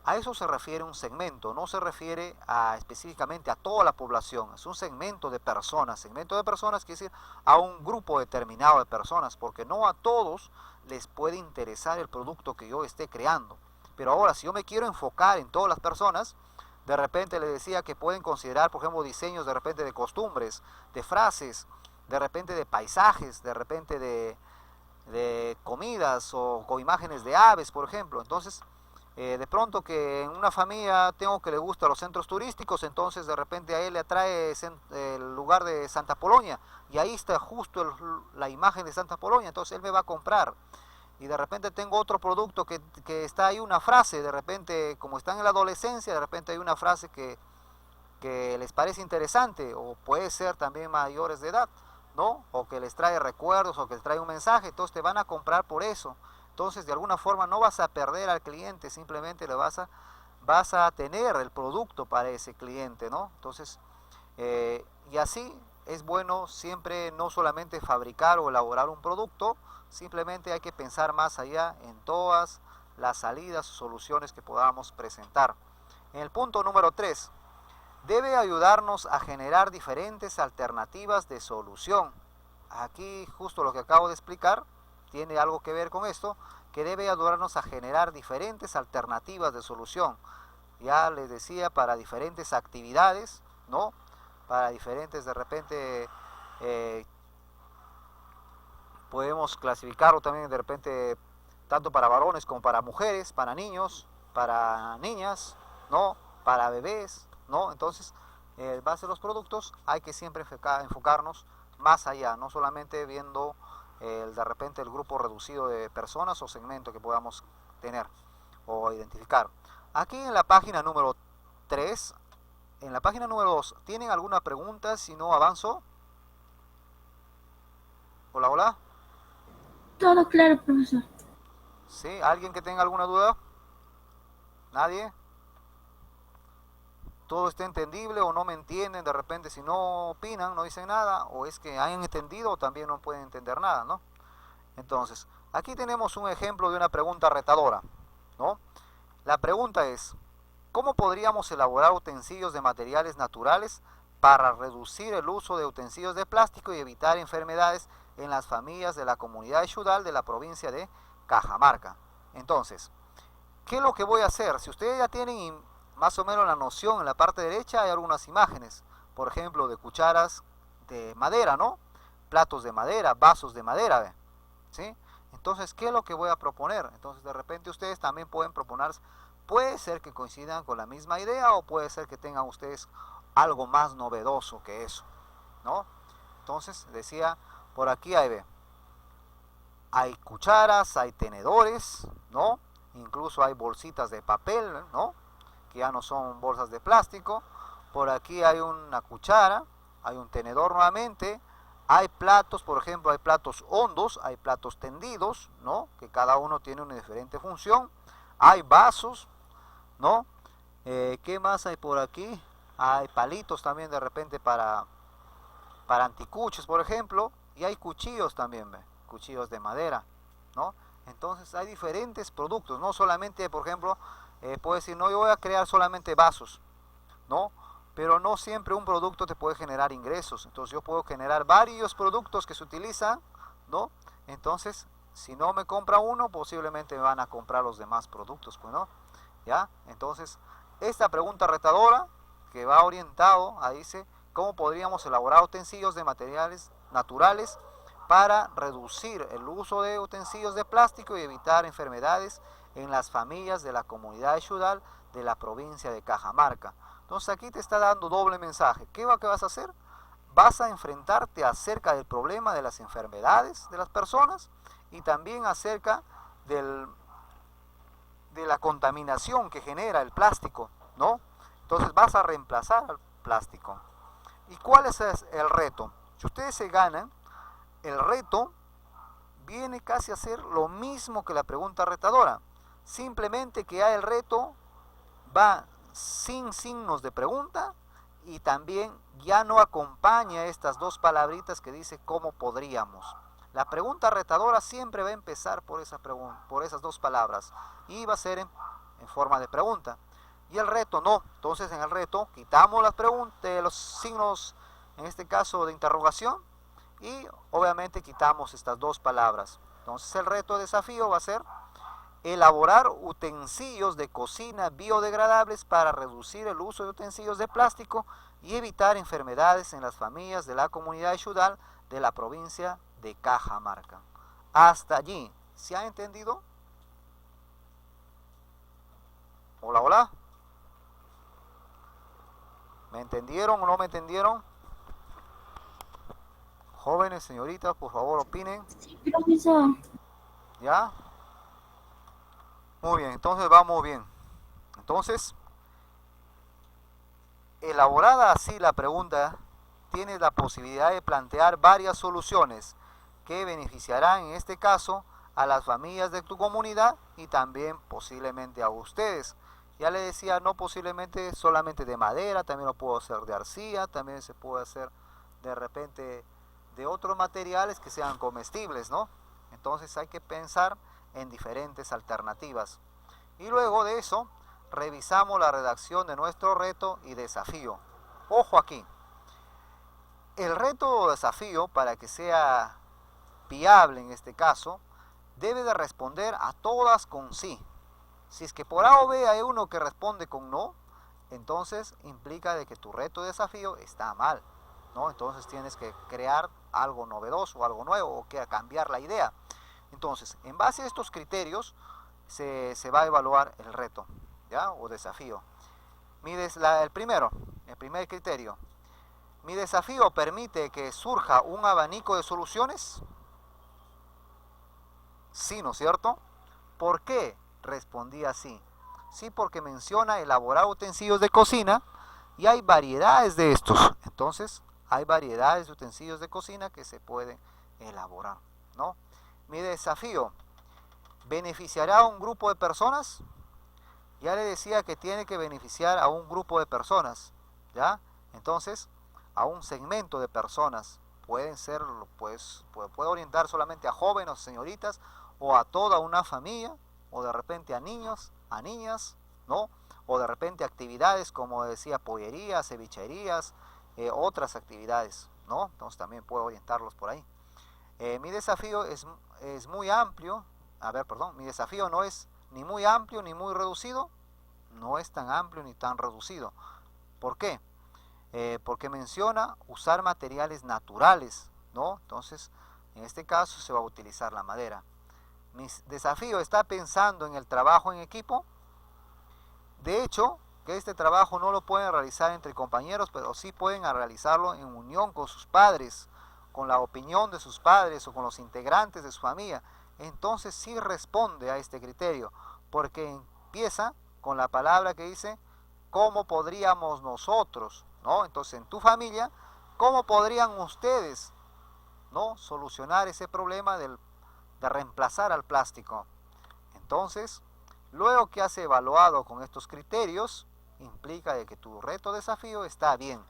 C: a eso se refiere un segmento, no se refiere específicamente a toda la población, es un segmento de personas quiere decir a un grupo determinado de personas, porque no a todos les puede interesar el producto que yo esté creando. Pero ahora, si yo me quiero enfocar en todas las personas, de repente les decía que pueden considerar, por ejemplo, diseños de repente de costumbres, de frases, de repente de paisajes, de repente de comidas o con imágenes de aves, por ejemplo. Entonces, de pronto que en una familia tengo que le gusta los centros turísticos, entonces de repente a él le atrae el lugar de Santa Polonia y ahí está justo la imagen de Santa Polonia, entonces él me va a comprar. Y de repente tengo otro producto que está ahí una frase, de repente como están en la adolescencia, de repente hay una frase que les parece interesante, o puede ser también mayores de edad, ¿no? O que les trae recuerdos, o que les trae un mensaje, entonces te van a comprar por eso. Entonces, de alguna forma no vas a perder al cliente, simplemente le vas a tener el producto para ese cliente, ¿no? Entonces, y así es bueno siempre no solamente fabricar o elaborar un producto, simplemente hay que pensar más allá en todas las salidas o soluciones que podamos presentar. En el punto número 3, debe ayudarnos a generar diferentes alternativas de solución. Aquí justo lo que acabo de explicar tiene algo que ver con esto, que debe ayudarnos a generar diferentes alternativas de solución. Ya les decía, para diferentes actividades, ¿no? Para diferentes, de repente, podemos clasificarlo también de repente, tanto para varones como para mujeres, para niños, para niñas, ¿no? Para bebés, ¿no? Entonces, en base a los productos, hay que siempre enfocarnos más allá, no solamente viendo de repente el grupo reducido de personas o segmento que podamos tener o identificar. Aquí en la página número 3, en la página número 2, ¿tienen alguna pregunta? Si no, avanzo. Hola, hola.
E: Todo claro, profesor.
C: ¿Sí? ¿Alguien que tenga alguna duda? ¿Nadie? ¿Todo está entendible o no me entienden? De repente, si no opinan, no dicen nada, o es que hayan entendido o también no pueden entender nada, ¿no? Entonces, aquí tenemos un ejemplo de una pregunta retadora, ¿no? La pregunta es, ¿cómo podríamos elaborar utensilios de materiales naturales para reducir el uso de utensilios de plástico y evitar enfermedades en las familias de la comunidad de Xudal de la provincia de Cajamarca? Entonces, ¿qué es lo que voy a hacer? Si ustedes ya tienen más o menos la noción, en la parte derecha hay algunas imágenes, por ejemplo, de cucharas de madera, ¿no? Platos de madera, vasos de madera, ¿sí? Entonces, ¿qué es lo que voy a proponer? Entonces, de repente ustedes también pueden proponer, puede ser que coincidan con la misma idea o puede ser que tengan ustedes algo más novedoso que eso, ¿no? Entonces, decía, por aquí hay cucharas, hay tenedores, ¿no? Incluso hay bolsitas de papel, ¿no? Que ya no son bolsas de plástico. Por aquí hay una cuchara, hay un tenedor nuevamente, hay platos, por ejemplo, hay platos hondos, hay platos tendidos, ¿no? Que cada uno tiene una diferente función. Hay vasos, ¿no? ¿Qué más hay por aquí? Hay palitos también de repente para anticuchos, por ejemplo, y hay cuchillos también, cuchillos de madera, ¿no? Entonces hay diferentes productos, no solamente, por ejemplo, puedes decir, no, yo voy a crear solamente vasos, ¿no? Pero no siempre un producto te puede generar ingresos. Entonces yo puedo generar varios productos que se utilizan, ¿no? Entonces, si no me compra uno, posiblemente me van a comprar los demás productos, pues, ¿no? ¿Ya? Entonces, esta pregunta retadora, que va orientado a, dice, ¿cómo podríamos elaborar utensilios de materiales naturales para reducir el uso de utensilios de plástico y evitar enfermedades en las familias de la comunidad de Xudal de la provincia de Cajamarca? Entonces aquí te está dando doble mensaje. ¿Qué vas a hacer? Vas a enfrentarte acerca del problema de las enfermedades de las personas y también acerca de la contaminación que genera el plástico, ¿no? Entonces vas a reemplazar al plástico. ¿Y cuál es el reto? Si ustedes se ganan, el reto viene casi a ser lo mismo que la pregunta retadora. Simplemente que ya el reto va sin signos de pregunta y también ya no acompaña estas dos palabritas que dice cómo podríamos. La pregunta retadora siempre va a empezar por esas dos palabras y va a ser en forma de pregunta. Y el reto no. Entonces en el reto quitamos las preguntas, los signos, en este caso de interrogación, y obviamente quitamos estas dos palabras. Entonces el reto de desafío va a ser elaborar utensilios de cocina biodegradables para reducir el uso de utensilios de plástico y evitar enfermedades en las familias de la comunidad de Xudal de la provincia de Cajamarca. Hasta allí, ¿se ha entendido? Hola, hola. ¿Me entendieron o no me entendieron? Jóvenes, señoritas, por favor opinen.
E: Sí, profesor.
C: ¿Ya? Muy bien, entonces vamos bien. Entonces, elaborada así la pregunta, tienes la posibilidad de plantear varias soluciones que beneficiarán en este caso a las familias de tu comunidad y también posiblemente a ustedes. Ya le decía, no posiblemente solamente de madera, también lo puedo hacer de arcilla, también se puede hacer de repente de otros materiales que sean comestibles, ¿no? Entonces hay que pensar en diferentes alternativas. Y luego de eso, revisamos la redacción de nuestro reto y desafío. Ojo aquí, el reto o desafío, para que sea viable en este caso, debe de responder a todas con sí. Si es que por A o B hay uno que responde con no, entonces implica de que tu reto o desafío está mal, ¿no? Entonces tienes que crear algo novedoso, algo nuevo, o que cambiar la idea. Entonces, en base a estos criterios, se va a evaluar el reto, ¿ya? O desafío. El primer criterio. ¿Mi desafío permite que surja un abanico de soluciones? Sí, ¿no es cierto? ¿Por qué respondí así? Sí, porque menciona elaborar utensilios de cocina y hay variedades de estos. Entonces, hay variedades de utensilios de cocina que se pueden elaborar, ¿no? Mi desafío, ¿beneficiará a un grupo de personas? Ya le decía que tiene que beneficiar a un grupo de personas, ¿ya? Entonces, a un segmento de personas. Pueden ser, pues, puede orientar solamente a jóvenes o señoritas, o a toda una familia, o de repente a niños, a niñas, ¿no? O de repente actividades como decía, pollerías, cevicherías, otras actividades, ¿no? Entonces también puedo orientarlos por ahí. Mi desafío es muy amplio. Mi desafío no es ni muy amplio ni muy reducido. No es tan amplio ni tan reducido. ¿Por qué? Porque menciona usar materiales naturales, ¿no? Entonces, en este caso se va a utilizar la madera. Mi desafío está pensando en el trabajo en equipo. De hecho, que este trabajo no lo pueden realizar entre compañeros, pero sí pueden realizarlo en unión con sus padres, con la opinión de sus padres o con los integrantes de su familia. Entonces sí responde a este criterio, porque empieza con la palabra que dice, ¿cómo podríamos nosotros? ¿No? Entonces en tu familia, ¿cómo podrían ustedes, ¿no?, solucionar ese problema de reemplazar al plástico? Entonces, luego que has evaluado con estos criterios, implica de que tu reto o desafío está bien.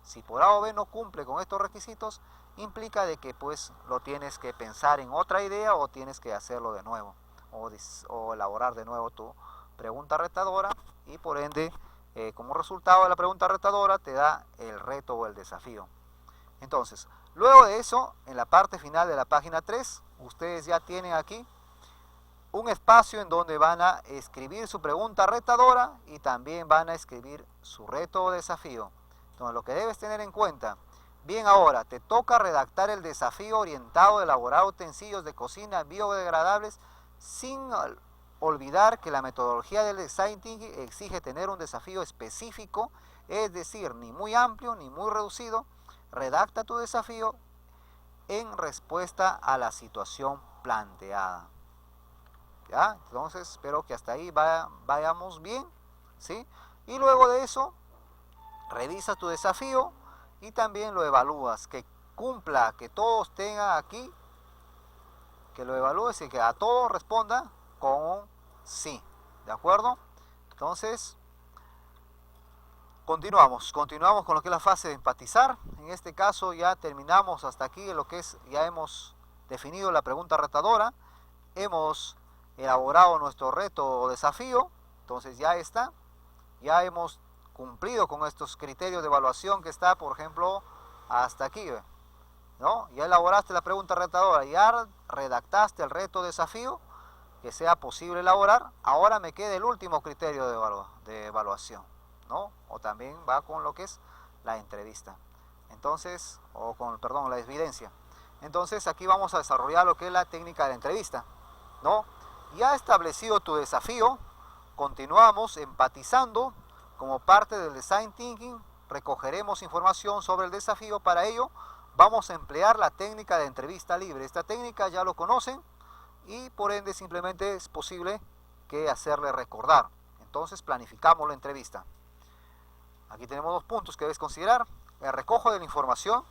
C: Si por A o B no cumple con estos requisitos, implica de que pues lo tienes que pensar en otra idea o tienes que hacerlo de nuevo o elaborar de nuevo tu pregunta retadora y por ende como resultado de la pregunta retadora te da el reto o el desafío. Entonces, luego de eso, en la parte final de la página 3, ustedes ya tienen aquí un espacio en donde van a escribir su pregunta retadora y también van a escribir su reto o desafío. Entonces, lo que debes tener en cuenta, bien, ahora te toca redactar el desafío orientado a elaborar utensilios de cocina biodegradables sin olvidar que la metodología del design thinking exige tener un desafío específico, es decir, ni muy amplio ni muy reducido. Redacta tu desafío en respuesta a la situación planteada. ¿Ya? Entonces espero que hasta ahí vayamos bien, ¿sí? Y luego de eso, revisas tu desafío y también lo evalúas, que cumpla, que todos tengan aquí, que lo evalúes y que a todos responda con un sí, ¿de acuerdo? Entonces, continuamos con lo que es la fase de empatizar. En este caso ya terminamos hasta aquí lo que es, ya hemos definido la pregunta retadora, hemos elaborado nuestro reto o desafío, entonces ya está, ya hemos cumplido con estos criterios de evaluación que está, por ejemplo, hasta aquí, ¿no? Ya elaboraste la pregunta retadora, ya redactaste el reto desafío que sea posible elaborar, ahora me queda el último criterio de evaluación, ¿no? O también va con lo que es la entrevista, entonces, o con, perdón, la evidencia. Entonces aquí vamos a desarrollar lo que es la técnica de la entrevista, ¿no? Ya establecido tu desafío, continuamos empatizando. Como parte del Design Thinking, recogeremos información sobre el desafío. Para ello, vamos a emplear la técnica de entrevista libre. Esta técnica ya lo conocen y por ende simplemente es posible que hacerle recordar. Entonces planificamos la entrevista. Aquí tenemos 2 puntos que debes considerar. El recojo de la información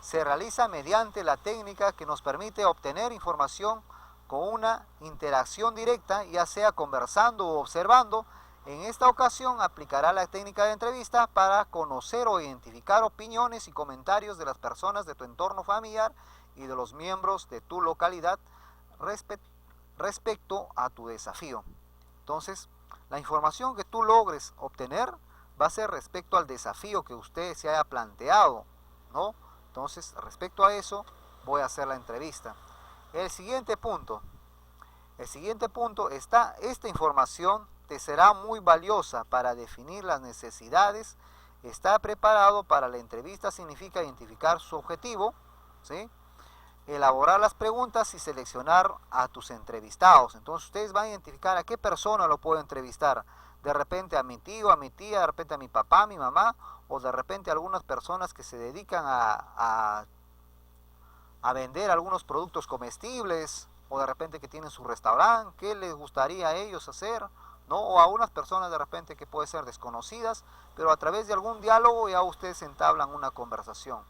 C: se realiza mediante la técnica que nos permite obtener información con una interacción directa, ya sea conversando o observando. En esta ocasión aplicará la técnica de entrevista para conocer o identificar opiniones y comentarios de las personas de tu entorno familiar y de los miembros de tu localidad respecto a tu desafío. Entonces, la información que tú logres obtener va a ser respecto al desafío que usted se haya planteado, ¿no? Entonces, respecto a eso, voy a hacer la entrevista. El siguiente punto está, esta información te será muy valiosa para definir las necesidades. Estar preparado para la entrevista significa identificar su objetivo, ¿sí? Elaborar las preguntas y seleccionar a tus entrevistados. Entonces ustedes van a identificar a qué persona lo puedo entrevistar. De repente a mi tío, a mi tía, de repente a mi papá, a mi mamá, o de repente a algunas personas que se dedican a vender algunos productos comestibles, o de repente que tienen su restaurante, qué les gustaría a ellos hacer, ¿no? O a unas personas de repente que pueden ser desconocidas, pero a través de algún diálogo ya ustedes entablan una conversación,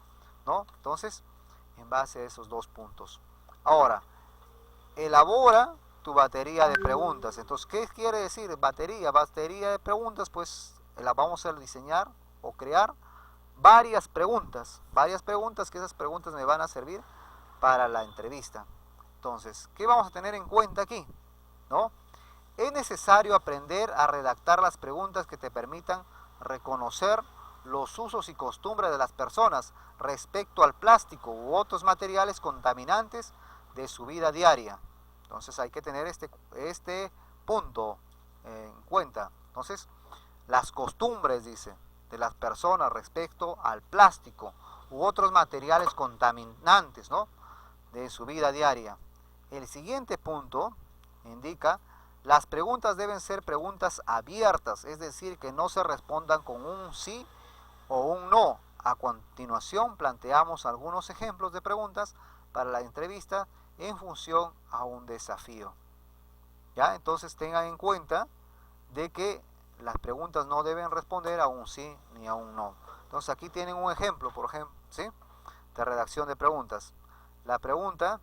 C: ¿no? Entonces, en base a esos 2 puntos. Ahora, elabora tu batería de preguntas. Entonces, ¿qué quiere decir batería? Batería de preguntas, pues la vamos a diseñar o crear varias preguntas que esas preguntas me van a servir para la entrevista. Entonces, ¿qué vamos a tener en cuenta aquí? ¿No? Es necesario aprender a redactar las preguntas que te permitan reconocer los usos y costumbres de las personas respecto al plástico u otros materiales contaminantes de su vida diaria. Entonces hay que tener este punto en cuenta. Entonces, las costumbres, dice, de las personas respecto al plástico u otros materiales contaminantes, ¿no?, de su vida diaria. El siguiente punto indica: las preguntas deben ser preguntas abiertas, es decir, que no se respondan con un sí o un no. A continuación planteamos algunos ejemplos de preguntas para la entrevista en función a un desafío. ¿Ya? Entonces tengan en cuenta de que las preguntas no deben responder a un sí ni a un no. Entonces aquí tienen un ejemplo, por ejemplo, ¿sí?, de redacción de preguntas. La pregunta,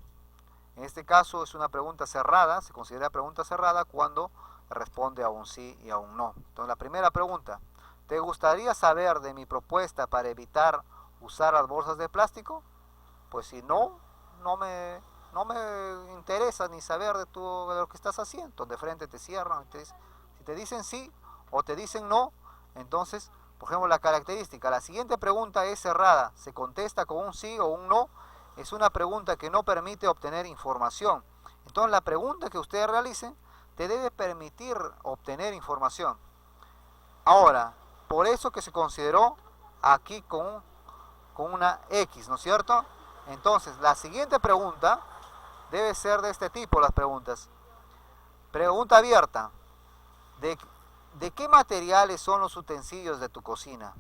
C: en este caso, es una pregunta cerrada, se considera pregunta cerrada cuando responde a un sí y a un no. Entonces la primera pregunta: ¿te gustaría saber de mi propuesta para evitar usar las bolsas de plástico? Pues si no me interesa ni saber de lo que estás haciendo. De frente te cierran. Si te dicen sí o te dicen no, entonces, por ejemplo, la característica: la siguiente pregunta es cerrada, se contesta con un sí o un no. Es una pregunta que no permite obtener información. Entonces la pregunta que ustedes realicen te debe permitir obtener información. Ahora, por eso que se consideró aquí con una X, ¿no es cierto? Entonces, la siguiente pregunta debe ser de este tipo, las preguntas. Pregunta abierta: ¿de qué materiales son los utensilios de tu cocina?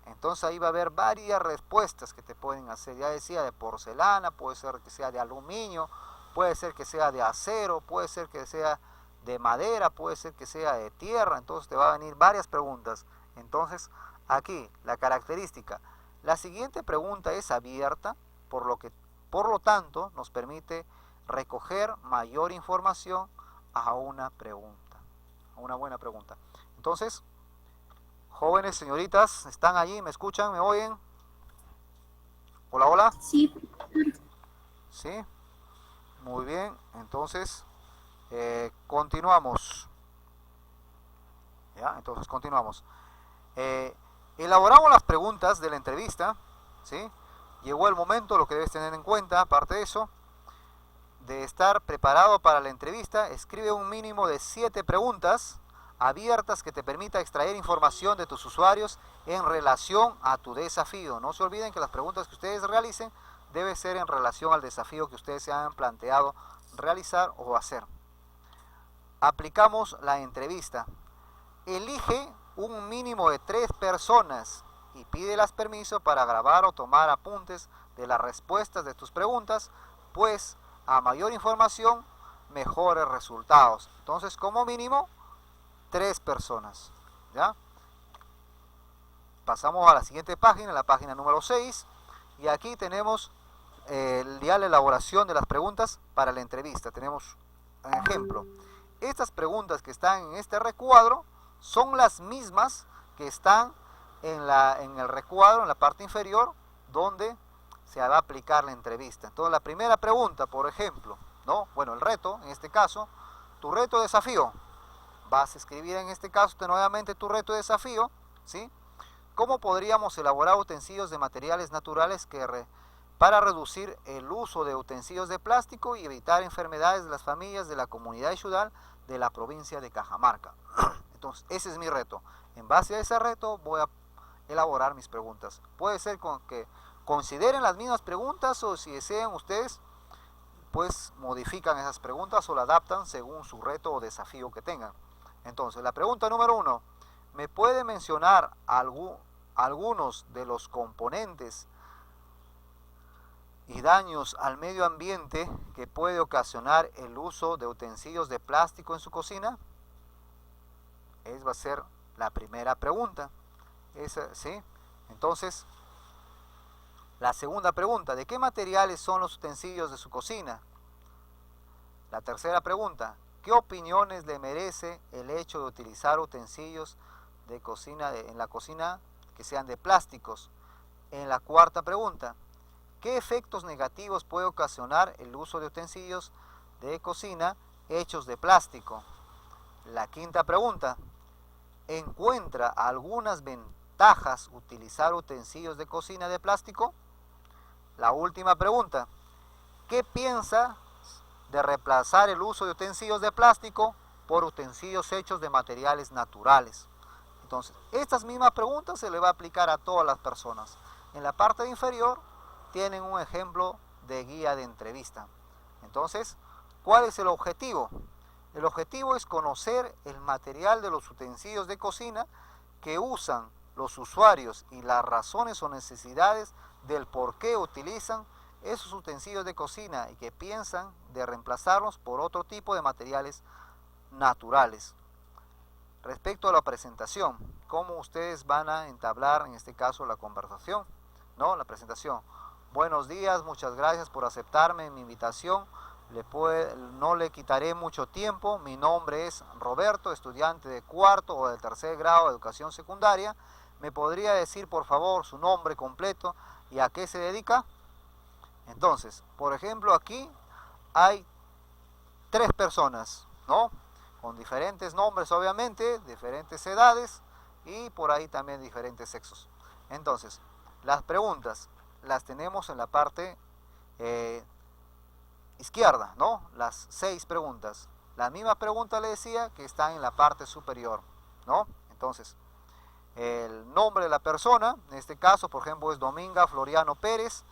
C: Entonces ahí va a haber varias respuestas que te pueden hacer. Ya decía, de porcelana, puede ser que sea de aluminio, puede ser que sea de acero, puede ser que sea de madera, puede ser que sea de tierra, entonces te va a venir varias preguntas. Entonces, aquí la característica, la siguiente pregunta es abierta, por lo tanto nos permite recoger mayor información a una pregunta, a una buena pregunta. Entonces, jóvenes, señoritas, ¿están allí? ¿Me escuchan? ¿Me oyen? Hola, hola.
E: Sí, profesor.
C: ¿Sí? Muy bien, entonces continuamos. ¿Ya? Entonces continuamos. Elaboramos las preguntas de la entrevista, ¿sí? Llegó el momento, lo que debes tener en cuenta, aparte de eso, de estar preparado para la entrevista. Escribe un mínimo de 7 preguntas abiertas que te permita extraer información de tus usuarios en relación a tu desafío. No se olviden que las preguntas que ustedes realicen debe ser en relación al desafío que ustedes se han planteado realizar o hacer. Aplicamos la entrevista. Elige un mínimo de 3 personas y pídelas permiso para grabar o tomar apuntes de las respuestas de tus preguntas, pues a mayor información, mejores resultados. Entonces, como mínimo, 3 personas. ¿Ya? Pasamos a la siguiente página, la página número 6, y aquí tenemos ya la elaboración de las preguntas para la entrevista. Tenemos un ejemplo. Estas preguntas que están en este recuadro son las mismas que están en el recuadro, en la parte inferior, donde se va a aplicar la entrevista. Entonces, la primera pregunta, por ejemplo, ¿no? Bueno, el reto, en este caso, tu reto de desafío. Vas a escribir en este caso nuevamente tu reto de desafío, ¿sí? ¿Cómo podríamos elaborar utensilios de materiales naturales para reducir el uso de utensilios de plástico y evitar enfermedades de las familias de la comunidad Xudal de la provincia de Cajamarca? Entonces, ese es mi reto. En base a ese reto voy a elaborar mis preguntas. Puede ser que consideren las mismas preguntas, o si desean ustedes, pues modifican esas preguntas o la adaptan según su reto o desafío que tengan. Entonces, la pregunta número 1, ¿me puede mencionar algunos de los componentes y daños al medio ambiente que puede ocasionar el uso de utensilios de plástico en su cocina? Esa va a ser la primera pregunta. ¿Sí? Entonces, la segunda pregunta, ¿de qué materiales son los utensilios de su cocina? La tercera pregunta, ¿qué opiniones le merece el hecho de utilizar utensilios de cocina en la cocina que sean de plásticos? En la cuarta pregunta, ¿qué efectos negativos puede ocasionar el uso de utensilios de cocina hechos de plástico? La quinta pregunta, ¿encuentra algunas ventajas utilizar utensilios de cocina de plástico? La última pregunta, ¿qué piensa de reemplazar el uso de utensilios de plástico por utensilios hechos de materiales naturales? Entonces, estas mismas preguntas se le va a aplicar a todas las personas. En la parte inferior tienen un ejemplo de guía de entrevista. Entonces, ¿cuál es el objetivo? El objetivo es conocer el material de los utensilios de cocina que usan los usuarios y las razones o necesidades del por qué utilizan esos utensilios de cocina y que piensan de reemplazarlos por otro tipo de materiales naturales. Respecto a la presentación, ¿cómo ustedes van a entablar en este caso la conversación? ¿No? La presentación. Buenos días, muchas gracias por aceptarme en mi invitación. No le quitaré mucho tiempo. Mi nombre es Roberto, estudiante de 4º o del 3er grado de educación secundaria. ¿Me podría decir, por favor, su nombre completo y a qué se dedica? Entonces, por ejemplo, aquí hay 3 personas, ¿no? Con diferentes nombres, obviamente, diferentes edades y por ahí también diferentes sexos. Entonces, las preguntas las tenemos en la parte izquierda, ¿no? Las 6 preguntas. La misma pregunta le decía que están en la parte superior, ¿no? Entonces, el nombre de la persona, en este caso, por ejemplo, es Dominga Floriano Pérez,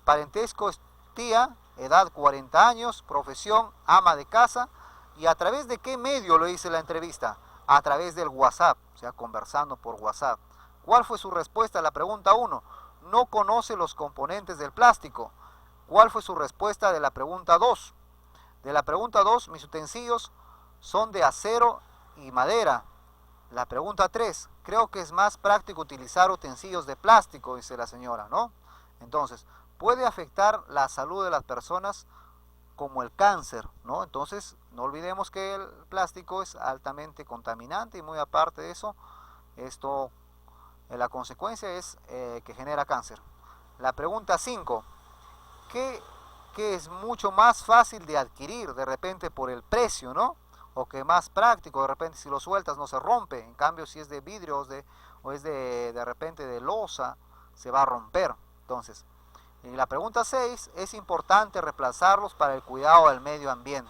C: parentesco es tía, edad 40 años, profesión ama de casa, y a través de qué medio lo hice la entrevista, a través del WhatsApp, o sea, conversando por WhatsApp. ¿Cuál fue su respuesta a la pregunta 1? No conoce los componentes del plástico. ¿Cuál fue su respuesta de la pregunta 2? De la pregunta 2, mis utensilios son de acero y madera. La pregunta 3, creo que es más práctico utilizar utensilios de plástico, dice la señora, ¿no? Entonces, puede afectar la salud de las personas como el cáncer, ¿no? Entonces, no olvidemos que el plástico es altamente contaminante y muy aparte de eso, esto, la consecuencia es que genera cáncer. La pregunta 5, ¿qué es mucho más fácil de adquirir de repente por el precio, ¿no? O que más práctico, de repente si lo sueltas no se rompe, en cambio si es de vidrio o es de repente de loza, se va a romper. Entonces, y la pregunta 6, es importante reemplazarlos para el cuidado del medio ambiente,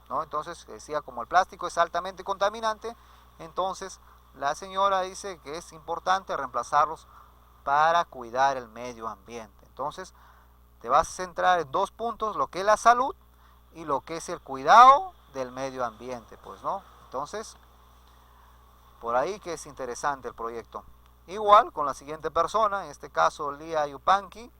C: ¿no? Entonces, decía, como el plástico es altamente contaminante, entonces la señora dice que es importante reemplazarlos para cuidar el medio ambiente. Entonces, te vas a centrar en 2 puntos, lo que es la salud y lo que es el cuidado del medio ambiente, pues, ¿no? Entonces, por ahí que es interesante el proyecto. Igual con la siguiente persona, en este caso Lía Yupanqui,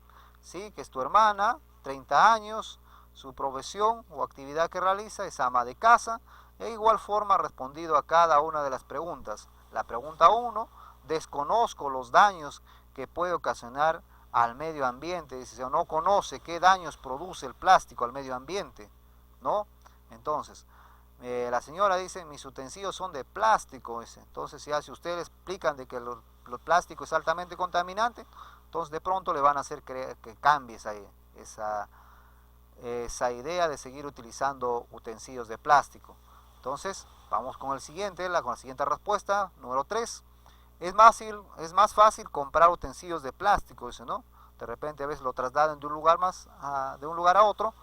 C: ¿sí? Que es tu hermana, 30 años, su profesión o actividad que realiza es ama de casa, e igual forma ha respondido a cada una de las preguntas. La pregunta 1, desconozco los daños que puede ocasionar al medio ambiente, dice, o no conoce qué daños produce el plástico al medio ambiente, ¿no? Entonces, la señora dice, mis utensilios son de plástico, dice. Entonces, si ustedes explican de que el plástico es altamente contaminante, entonces de pronto le van a hacer que cambie esa idea de seguir utilizando utensilios de plástico. Entonces, vamos con el siguiente, con la siguiente respuesta, número 3. Es más fácil comprar utensilios de plástico, dice, ¿no? De repente a veces lo trasladan de un lugar a otro,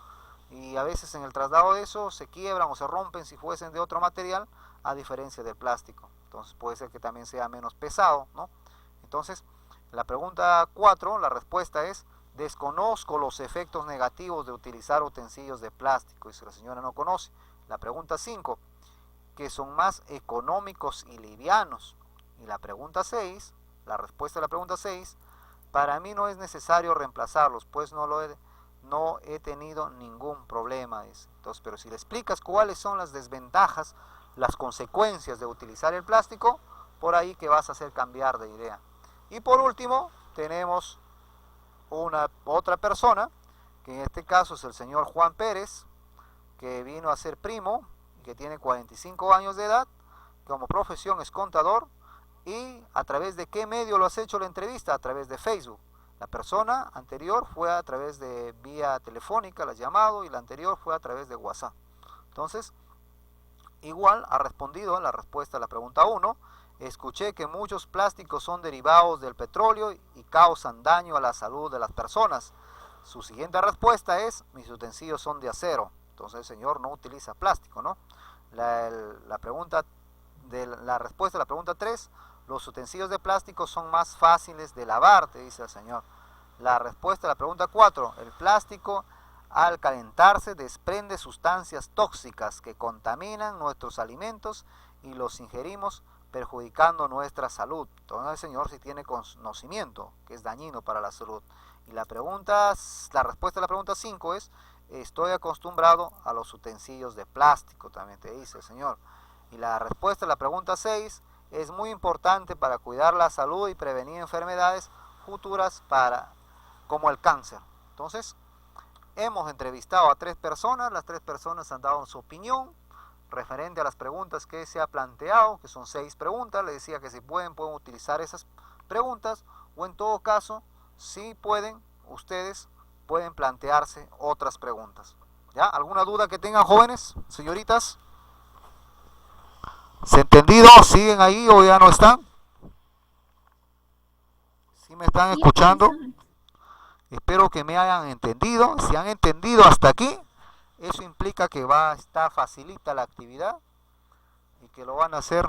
C: y a veces en el traslado de eso se quiebran o se rompen si fuesen de otro material, a diferencia del plástico. Entonces puede ser que también sea menos pesado, ¿no? Entonces, la pregunta 4, la respuesta es, desconozco los efectos negativos de utilizar utensilios de plástico, dice, la señora no conoce. La pregunta 5, que son más económicos y livianos. Y la pregunta 6, la respuesta de la pregunta 6, para mí no es necesario reemplazarlos, pues no he tenido ningún problema, dice. Entonces, pero si le explicas cuáles son las desventajas, las consecuencias de utilizar el plástico, por ahí que vas a hacer cambiar de idea. Y por último, tenemos otra persona, que en este caso es el señor Juan Pérez, que vino a ser primo, que tiene 45 años de edad, como profesión es contador. ¿Y a través de qué medio lo has hecho la entrevista? A través de Facebook. La persona anterior fue a través de vía telefónica, la has llamado, y la anterior fue a través de WhatsApp. Entonces, igual ha respondido en la respuesta a la pregunta 1. Escuché que muchos plásticos son derivados del petróleo y causan daño a la salud de las personas. Su siguiente respuesta es, mis utensilios son de acero. Entonces el señor no utiliza plástico, ¿no? La respuesta a la pregunta 3, los utensilios de plástico son más fáciles de lavar, te dice el señor. La respuesta a la pregunta 4, el plástico al calentarse desprende sustancias tóxicas que contaminan nuestros alimentos y los ingerimos perjudicando nuestra salud. Entonces el señor sí tiene conocimiento que es dañino para la salud. Y la respuesta a la pregunta 5 es, estoy acostumbrado a los utensilios de plástico, también te dice el señor. Y la respuesta a la pregunta 6 es muy importante para cuidar la salud y prevenir enfermedades futuras como el cáncer. Entonces, hemos entrevistado a 3 personas, las 3 personas han dado su opinión referente a las preguntas que se ha planteado, que son 6 preguntas. Le decía que si pueden utilizar esas preguntas, o en todo caso, si pueden, ustedes pueden plantearse otras preguntas. ¿Ya? ¿Alguna duda que tengan, jóvenes, señoritas? ¿Se entendido? ¿Siguen ahí o ya no están? ¿Sí me están escuchando? Espero que me hayan entendido. Si han entendido hasta aquí, eso implica que facilita la actividad y que lo van a hacer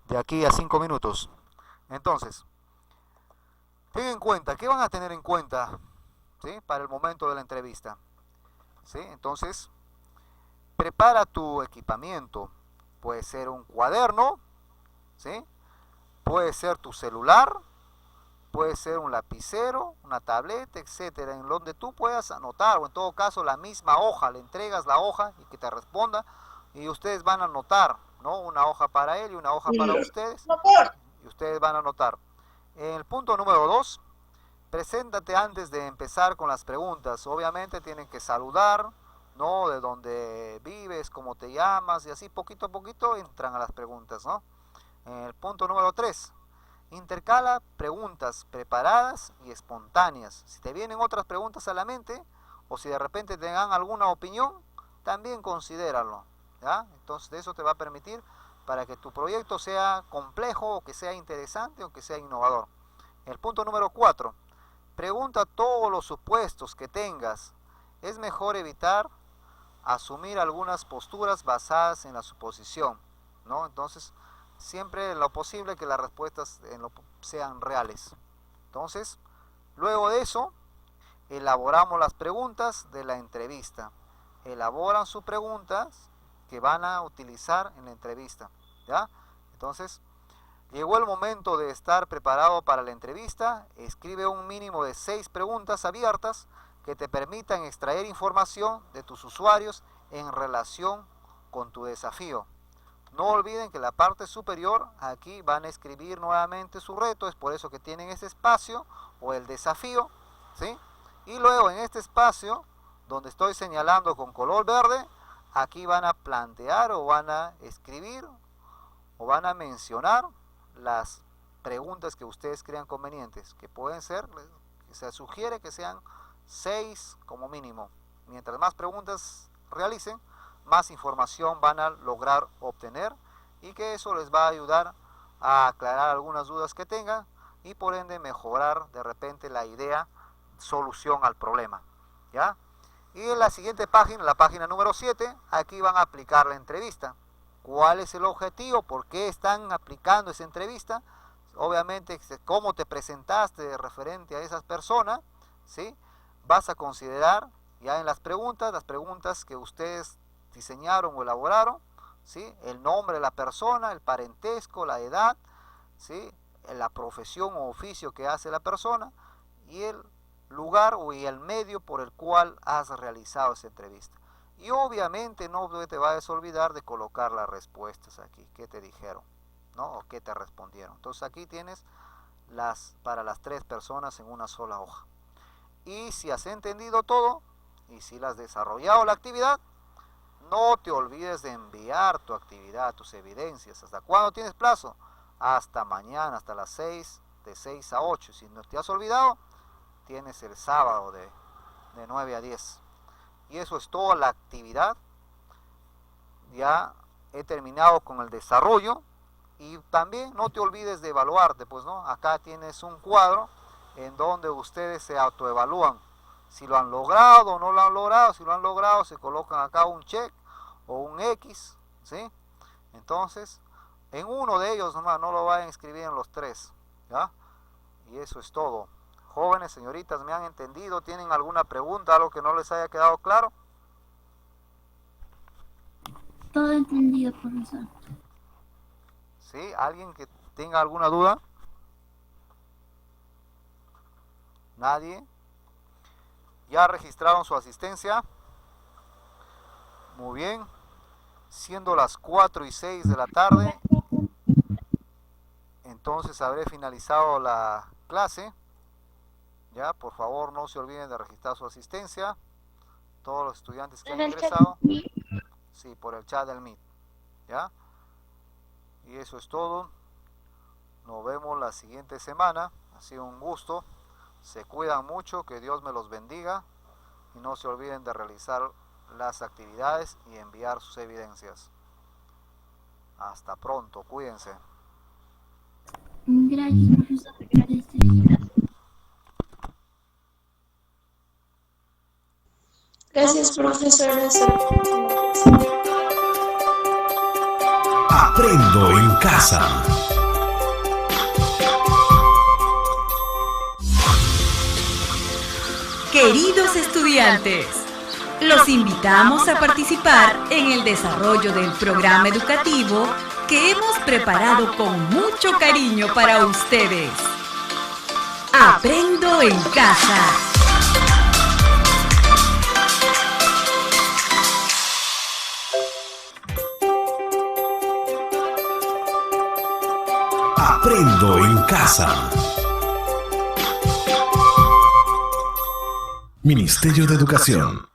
C: de aquí a 5 minutos. Entonces, tengan en cuenta, ¿qué van a tener en cuenta? ¿Sí? Para el momento de la entrevista. ¿Sí? Entonces, prepara tu equipamiento. Puede ser un cuaderno, ¿sí? Puede ser tu celular, puede ser un lapicero, una tableta, etcétera, en donde tú puedas anotar, o en todo caso la misma hoja, le entregas la hoja y que te responda y ustedes van a anotar, ¿no? Una hoja para él y una hoja para ustedes, y ustedes van a anotar. En el punto número 2, preséntate antes de empezar con las preguntas. Obviamente tienen que saludar, ¿no? De dónde vives, cómo te llamas, y así poquito a poquito entran a las preguntas, ¿no? En el punto número 3, intercala preguntas preparadas y espontáneas. Si te vienen otras preguntas a la mente, o si de repente te dan alguna opinión, también considéralo, ¿ya? Entonces eso te va a permitir para que tu proyecto sea complejo, o que sea interesante, o que sea innovador. El punto número 4, pregunta todos los supuestos que tengas. Es mejor evitar asumir algunas posturas basadas en la suposición, ¿no? Entonces, siempre en lo posible que las respuestas sean reales. Entonces, luego de eso, elaboramos las preguntas de la entrevista. Elaboran sus preguntas que van a utilizar en la entrevista, ¿ya? Entonces, llegó el momento de estar preparado para la entrevista. Escribe un mínimo de 6 preguntas abiertas que te permitan extraer información de tus usuarios en relación con tu desafío. No olviden que la parte superior, aquí van a escribir nuevamente su reto, es por eso que tienen ese espacio o el desafío, ¿sí? Y luego en este espacio, donde estoy señalando con color verde, aquí van a plantear o van a escribir o van a mencionar las preguntas que ustedes crean convenientes, que pueden ser, se sugiere que sean 6 como mínimo. Mientras más preguntas realicen, más información van a lograr obtener, y que eso les va a ayudar a aclarar algunas dudas que tengan y por ende mejorar de repente la idea, solución al problema, ¿ya? Y en la siguiente página, la página número 7, aquí van a aplicar la entrevista. ¿Cuál es el objetivo? ¿Por qué están aplicando esa entrevista? Obviamente, cómo te presentaste referente a esas personas, ¿sí? Vas a considerar ya en las preguntas que ustedes diseñaron o elaboraron, ¿sí? El nombre de la persona, el parentesco, la edad, ¿sí? La profesión o oficio que hace la persona, y el lugar y el medio por el cual has realizado esa entrevista. Y obviamente no te vayas a olvidar de colocar las respuestas aquí, qué te dijeron, ¿no? O qué te respondieron. Entonces aquí tienes para las 3 personas en una sola hoja. Y si has entendido todo, y si has desarrollado la actividad, no te olvides de enviar tu actividad, tus evidencias. ¿Hasta cuándo tienes plazo? Hasta mañana, hasta las 6, de 6 a 8. Si no te has olvidado, tienes el sábado de 9 a 10. Y eso es toda la actividad. Ya he terminado con el desarrollo. Y también no te olvides de evaluarte, pues, ¿no? Acá tienes un cuadro en donde ustedes se autoevalúan. Si lo han logrado o no lo han logrado. Si lo han logrado, se colocan acá un check o un X, ¿sí? Entonces, en uno de ellos nomás, no lo vayan a escribir en los 3, ¿ya? Y eso es todo. Jóvenes, señoritas, ¿me han entendido? ¿Tienen alguna pregunta, algo que no les haya quedado claro?
E: Todo entendido, profesor.
C: ¿Sí? ¿Alguien que tenga alguna duda? ¿Nadie? ¿Ya registraron su asistencia? Muy bien. Siendo las 4:06 de la tarde, entonces habré finalizado la clase. Ya, por favor, no se olviden de registrar su asistencia. Todos los estudiantes que han ingresado. Sí, por el chat del Meet. ¿Ya? Y eso es todo. Nos vemos la siguiente semana. Ha sido un gusto. Se cuidan mucho. Que Dios me los bendiga. Y no se olviden de realizar las actividades y enviar sus evidencias. Hasta pronto. Cuídense.
E: Gracias, profesor.
F: Gracias, profesora.
A: Aprendo en casa.
B: Queridos estudiantes, los invitamos a participar en el desarrollo del programa educativo que hemos preparado con mucho cariño para ustedes. Aprendo en casa.
A: Aprendo en casa. Ministerio de Educación.